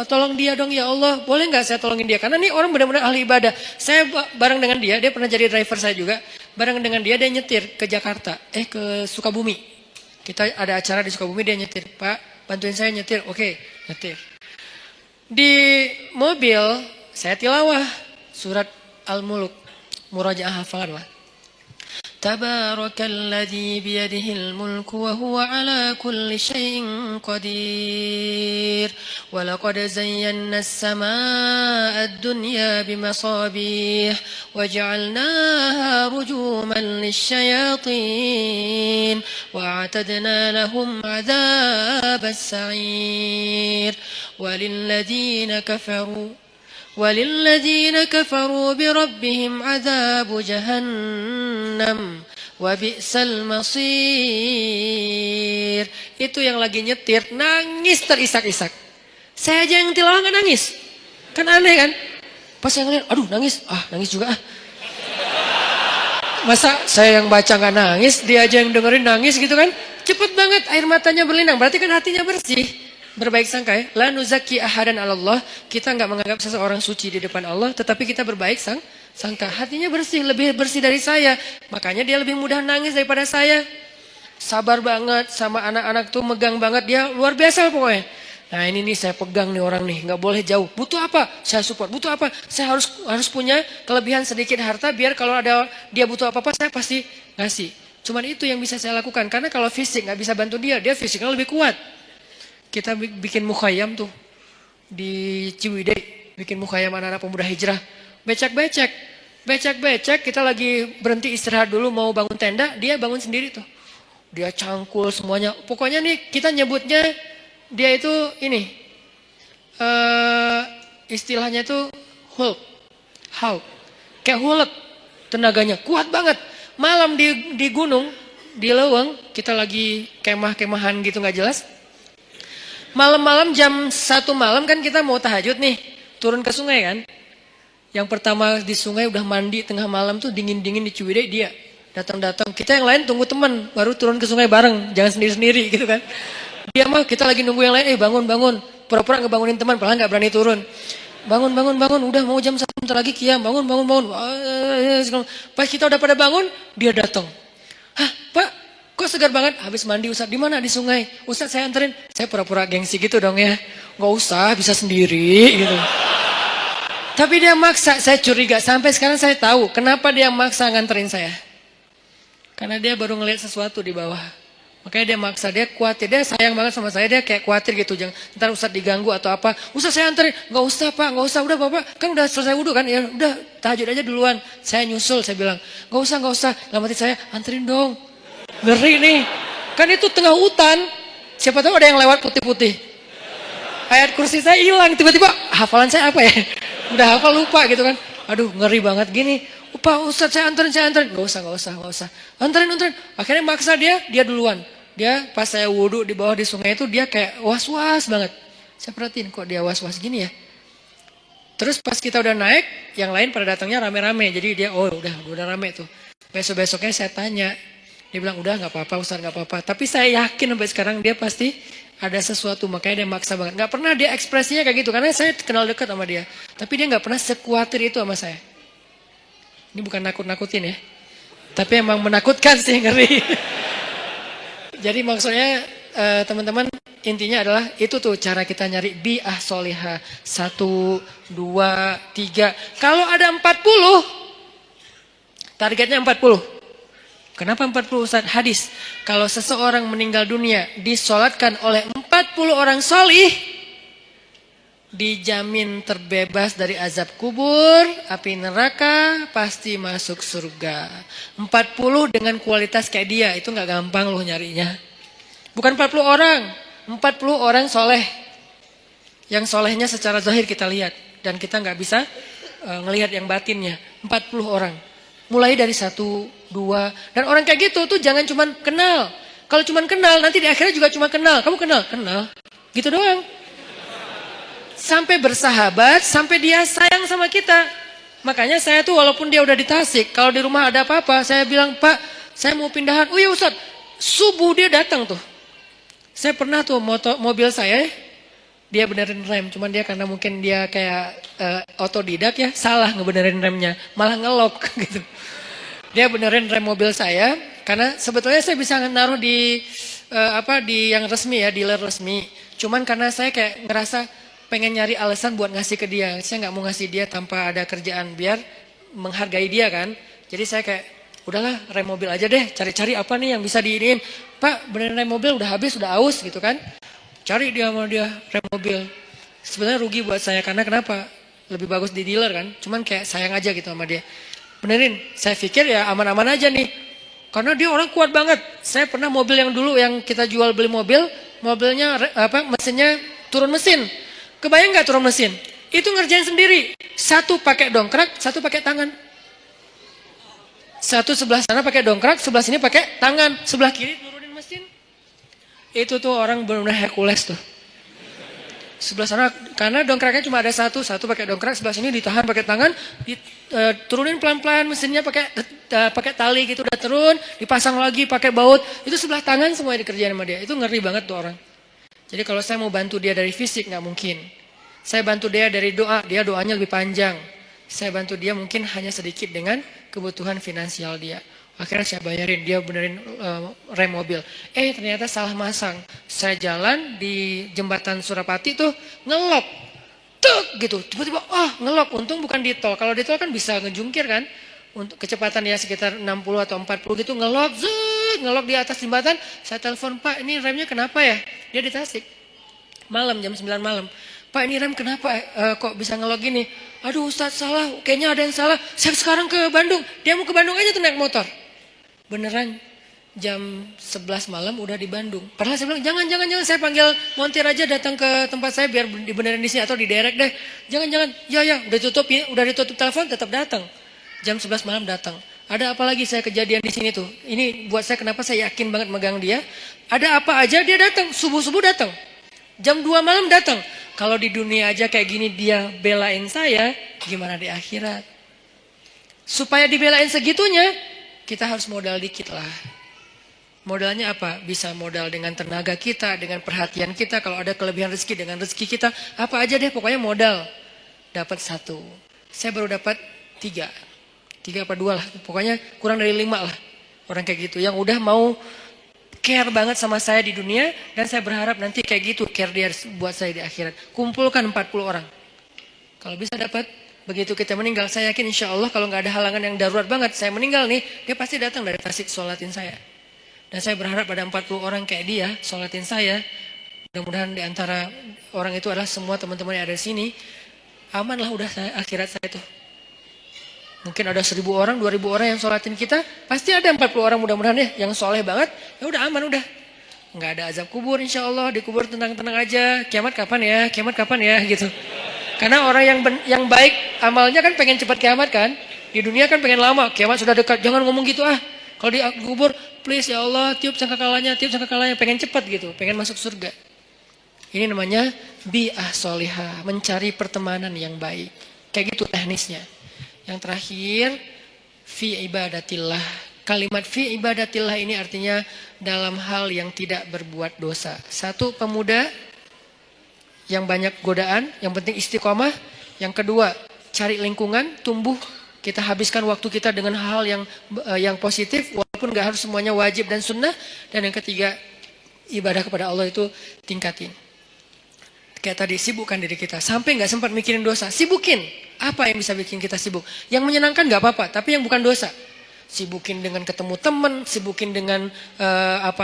Tolong dia dong ya Allah. Boleh nggak saya tolongin dia? Karena nih orang benar-benar ahli ibadah. Saya bareng dengan dia pernah jadi driver saya juga. Bareng dengan dia nyetir ke Jakarta. Ke Sukabumi. Kita ada acara di Sukabumi, dia nyetir. Pak, bantuin saya nyetir. Oke, nyetir. Di mobil, saya tilawah surat Al-Mulk. Murajaah hafalan lah. Tabarakalladzi biyadihil mulku wa huwa ala kulli syai'in qadir. Wa laqad zayyana as-samaa'a ad-dunya bimasabih wa ja'alnaha rujuman lisyayatin wa a'tadna lahum 'adzabas sa'ir. وللذين كفروا بربهم عذاب جهنم وبئس المصير. Itu yang lagi nyetir nangis terisak-isak. Saya aja yang tilawah nggak nangis. Kan aneh kan? Pas yang lihat, aduh nangis. Nangis juga ah. Masa saya yang baca nggak nangis, dia aja yang dengerin nangis gitu kan? Cepet banget air matanya berlinang. Berarti kan hatinya bersih. Berbaik sangka ya. La nuzaki ahadan Allah. Kita nggak menganggap seseorang suci di depan Allah, tetapi kita berbaik sangka. Hatinya bersih, lebih bersih dari saya. Makanya dia lebih mudah nangis daripada saya. Sabar banget sama anak-anak tuh, megang banget dia, luar biasa pokoknya. Nah ini nih saya pegang nih orang nih, nggak boleh jauh. Butuh apa? Saya support. Butuh apa? Saya harus punya kelebihan sedikit harta biar kalau ada dia butuh apa-apa saya pasti ngasih. Cuman itu yang bisa saya lakukan. Karena kalau fisik nggak bisa bantu dia fisiknya lebih kuat. Kita bikin mukhayam tuh di Ciwidey, bikin mukhayam anak-anak pemuda hijrah. Becek-becek, kita lagi berhenti istirahat dulu mau bangun tenda, dia bangun sendiri tuh. Dia cangkul semuanya. Pokoknya nih kita nyebutnya dia itu ini, istilahnya itu Hulk, kayak Hulk, tenaganya kuat banget. Malam di gunung, di Leweng, kita lagi kemah-kemahan gitu nggak jelas. Malam-malam jam 1 malam kan kita mau tahajud nih. Turun ke sungai kan. Yang pertama di sungai udah mandi tengah malam tuh dingin-dingin di Ciwidey dia. Datang-datang. Kita yang lain tunggu teman. Baru turun ke sungai bareng. Jangan sendiri-sendiri gitu kan. Dia mah kita lagi nunggu yang lain, bangun. Pura-pura ngebangunin teman, padahal nggak berani turun. Bangun. Udah mau jam 1 bentar lagi kiam. Bangun. Pas kita udah pada bangun, dia datang. Hah, Pak, kok segar banget? Habis mandi Ustaz. Di mana? Di sungai. Ustaz saya anterin. Saya pura-pura gengsi gitu dong ya. Nggak usah, bisa sendiri gitu. Tapi dia maksa, saya curiga. Sampai sekarang saya tahu kenapa dia maksa nganterin saya. Karena dia baru ngelihat sesuatu di bawah. Makanya dia maksa, dia khawatir. Dia sayang banget sama saya, dia kayak khawatir gitu. Jangan, ntar Ustaz diganggu atau apa. Ustaz saya anterin. Nggak usah Pak, nggak usah. Udah Bapak, kan udah selesai wudhu kan. Ya udah, tahajud aja duluan. Saya nyusul, saya bilang. Nggak usah. Dalam hati saya, anterin dong. Ngeri nih. Kan itu tengah hutan. Siapa tahu ada yang lewat putih-putih. Ayat kursi saya hilang. Tiba-tiba hafalan saya apa ya? Udah hafal lupa gitu kan. Aduh ngeri banget gini. Pak Ustaz saya anterin. Nggak usah. Anterin. Akhirnya maksa dia duluan. Dia pas saya wudhu di bawah di sungai itu dia kayak was-was banget. Saya perhatiin kok dia was-was gini ya. Terus pas kita udah naik, yang lain pada datangnya rame-rame. Jadi dia udah rame tuh. Besok-besoknya saya tanya. Dia bilang udah nggak apa-apa Ustaz, nggak apa-apa. Tapi saya yakin sampai sekarang dia pasti ada sesuatu, makanya dia maksa banget. Nggak pernah dia ekspresinya kayak gitu, karena saya kenal dekat sama dia. Tapi dia nggak pernah sekuatir itu sama saya. Ini bukan nakut-nakutin ya. Tapi emang menakutkan sih, ngeri. Jadi maksudnya teman-teman, intinya adalah itu tuh cara kita nyari bi'ah solihah. 1, 2, 3. Kalau ada 40, targetnya 40. Kenapa 40 Ustaz? Hadis. Kalau seseorang meninggal dunia disolatkan oleh 40 orang solih, dijamin terbebas dari azab kubur, api neraka, pasti masuk surga. 40 dengan kualitas kayak dia, itu gak gampang loh nyarinya. Bukan 40 orang, 40 orang soleh. Yang solehnya secara zahir kita lihat. Dan kita gak bisa ngelihat yang batinnya. 40 orang. Mulai dari 1, 2. Dan orang kayak gitu tuh jangan cuma kenal. Kalau cuma kenal, nanti di akhirnya juga cuma kenal. Kamu kenal? Kenal. Gitu doang. Sampai bersahabat, sampai dia sayang sama kita. Makanya saya tuh walaupun dia udah di Tasik, kalau di rumah ada apa-apa, saya bilang, Pak, saya mau pindahan. Oh iya Ustaz, subuh dia datang tuh. Saya pernah tuh mobil saya, dia benerin rem. Cuman dia karena mungkin dia kayak otodidak ya, salah ngebenerin remnya. Malah ngelok gitu. Dia benerin rem mobil saya, karena sebetulnya saya bisa naruh di di yang resmi ya, dealer resmi. Cuman karena saya kayak ngerasa pengen nyari alasan buat ngasih ke dia. Saya nggak mau ngasih dia tanpa ada kerjaan, biar menghargai dia kan. Jadi saya kayak, udahlah rem mobil aja deh, cari-cari apa nih yang bisa diinin. Pak, benerin rem mobil udah habis, udah aus gitu kan. Cari dia sama dia rem mobil. Sebenarnya rugi buat saya, karena kenapa? Lebih bagus di dealer kan. Cuman kayak sayang aja gitu sama dia. Benerin, saya pikir ya aman-aman aja nih. Karena dia orang kuat banget. Saya pernah mobil yang dulu yang kita jual beli mobil, mobilnya mesinnya turun mesin. Kebayang gak turun mesin? Itu ngerjain sendiri. Satu pakai dongkrak, satu pakai tangan. Satu sebelah sana pakai dongkrak, sebelah sini pakai tangan. Sebelah kiri turunin mesin. Itu tuh orang benar-benar Hercules tuh. Sebelah sana, karena dongkraknya cuma ada satu pakai dongkrak, sebelah sini ditahan pakai tangan, turunin pelan-pelan mesinnya pakai tali gitu, udah turun, dipasang lagi pakai baut. Itu sebelah tangan semua dikerjain sama dia. Itu ngeri banget tuh orang. Jadi kalau saya mau bantu dia dari fisik nggak mungkin. Saya bantu dia dari doa, dia doanya lebih panjang. Saya bantu dia mungkin hanya sedikit dengan kebutuhan finansial dia. Akhirnya saya bayarin, dia benerin rem mobil. Ternyata salah masang. Saya jalan di jembatan Surapati tuh ngelok. Tuk gitu. Tiba-tiba ngelok. Untung bukan di tol. Kalau di tol kan bisa ngejungkir kan. Untuk kecepatan ya sekitar 60 atau 40 gitu ngelok. Ngelok di atas jembatan. Saya telepon, Pak ini remnya kenapa ya? Dia di Tasik. Malam jam 9 malam. Pak ini rem kenapa kok bisa ngelok gini? Aduh Ustaz salah. Kayaknya ada yang salah. Saya sekarang ke Bandung. Dia mau ke Bandung aja tuh naik motor. Beneran jam 11 malam udah di Bandung. Padahal saya bilang jangan saya panggil montir aja datang ke tempat saya biar dibenerin di sini atau diderek deh. Jangan ya udah ditutup telepon tetap datang. Jam 11 malam datang. Ada apa lagi saya kejadian di sini tuh. Ini buat saya kenapa saya yakin banget megang dia. Ada apa aja dia datang, subuh-subuh datang. Jam 2 malam datang. Kalau di dunia aja kayak gini dia belain saya, gimana di akhirat? Supaya dibelain segitunya, kita harus modal dikit lah. Modalnya apa? Bisa modal dengan tenaga kita, dengan perhatian kita. Kalau ada kelebihan rezeki, dengan rezeki kita. Apa aja deh, pokoknya modal. Dapat 1. Saya baru dapat 3. 3 apa 2 lah. Pokoknya kurang dari 5 lah. Orang kayak gitu. Yang udah mau care banget sama saya di dunia. Dan saya berharap nanti kayak gitu care dia buat saya di akhirat. Kumpulkan 40 orang. Kalau bisa dapat, begitu kita meninggal, saya yakin insya Allah kalau nggak ada halangan yang darurat banget, saya meninggal nih, dia pasti datang dari Tasik sholatin saya. Dan saya berharap ada 40 orang kayak dia sholatin saya. Mudah-mudahan di antara orang itu adalah semua teman-teman yang ada di sini. Amanlah udah akhirat saya itu. Mungkin ada 1.000 orang, 2.000 orang yang sholatin kita, pasti ada 40 orang mudah-mudahan ya yang soleh banget. Ya udah aman udah. Nggak ada azab kubur insya Allah, dikubur tenang-tenang aja. Kiamat kapan ya? Kiamat kapan ya? Gitu. Karena orang yang baik amalnya kan pengen cepat kiamat kan. Di dunia kan pengen lama. Kiamat sudah dekat. Jangan ngomong gitu ah. Kalau di kubur, please ya Allah, tiup sangkakalanya, pengen cepat gitu. Pengen masuk surga. Ini namanya bi'ah solihah. Mencari pertemanan yang baik. Kayak gitu teknisnya. Yang terakhir, fi ibadatillah. Kalimat fi ibadatillah ini artinya dalam hal yang tidak berbuat dosa. Satu, pemuda yang banyak godaan, yang penting istiqomah. Yang kedua, cari lingkungan, tumbuh. Kita habiskan waktu kita dengan hal yang positif, walaupun gak harus semuanya wajib dan sunnah. Dan yang ketiga, ibadah kepada Allah itu tingkatin. Kayak tadi, sibukkan diri kita. Sampai gak sempat mikirin dosa, sibukin. Apa yang bisa bikin kita sibuk? Yang menyenangkan gak apa-apa, tapi yang bukan dosa. Sibukin dengan ketemu teman, sibukin dengan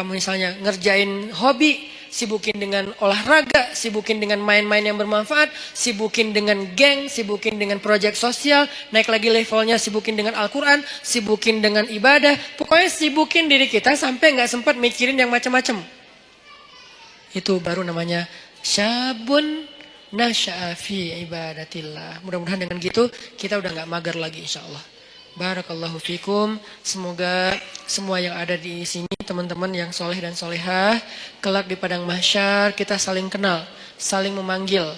misalnya ngerjain hobi, sibukin dengan olahraga, sibukin dengan main-main yang bermanfaat, sibukin dengan geng, sibukin dengan proyek sosial, naik lagi levelnya sibukin dengan Al-Quran, sibukin dengan ibadah. Pokoknya sibukin diri kita sampai nggak sempat mikirin yang macam-macam. Itu baru namanya syabun nasya'a fi ibadatillah. Mudah-mudahan dengan gitu kita udah nggak mager lagi insya Allah. Barakallahu fikum. Semoga semua yang ada di sini, teman-teman yang soleh dan solehah, kelak di padang mahsyar kita saling kenal, saling memanggil,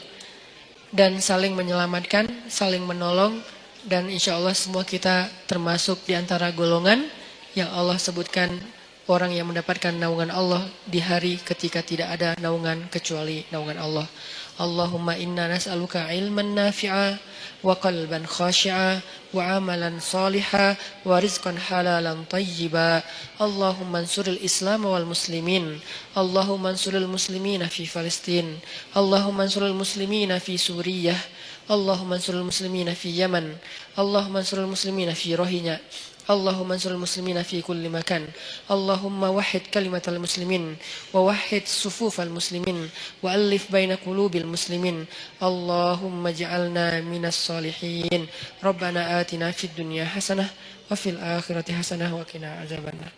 dan saling menyelamatkan, saling menolong. Dan insya Allah semua kita termasuk di antara golongan yang Allah sebutkan orang yang mendapatkan naungan Allah di hari ketika tidak ada naungan kecuali naungan Allah. Allahumma inna nas'aluka ilman nafi'a wa qalban khashi'a wa amalan saliha wa rizqan halalan tayyiba. Allahumma ansuril Islam wal muslimin. Allahumma ansuril muslimina fi Palestin. Allahumma ansuril muslimina fi Suriah. Allahumma ansuril muslimina fi Yaman. Allahumma ansuril muslimina fi Rohingya. Allahumma ansuril muslimina fi kulli makan. Allahumma wahid kalimatal muslimin wa wahid sufufal muslimin wa alif baina qulubil muslimin. Allahumma ja'alna minas salihin. Rabbana atina fid dunya hasanah wa fil akhirati hasanah wa qina azabannar.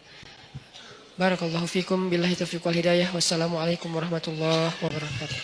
Barakallahu fikum, billahi taufiq wal hidayah. Wassalamualaikum warahmatullahi wabarakatuh.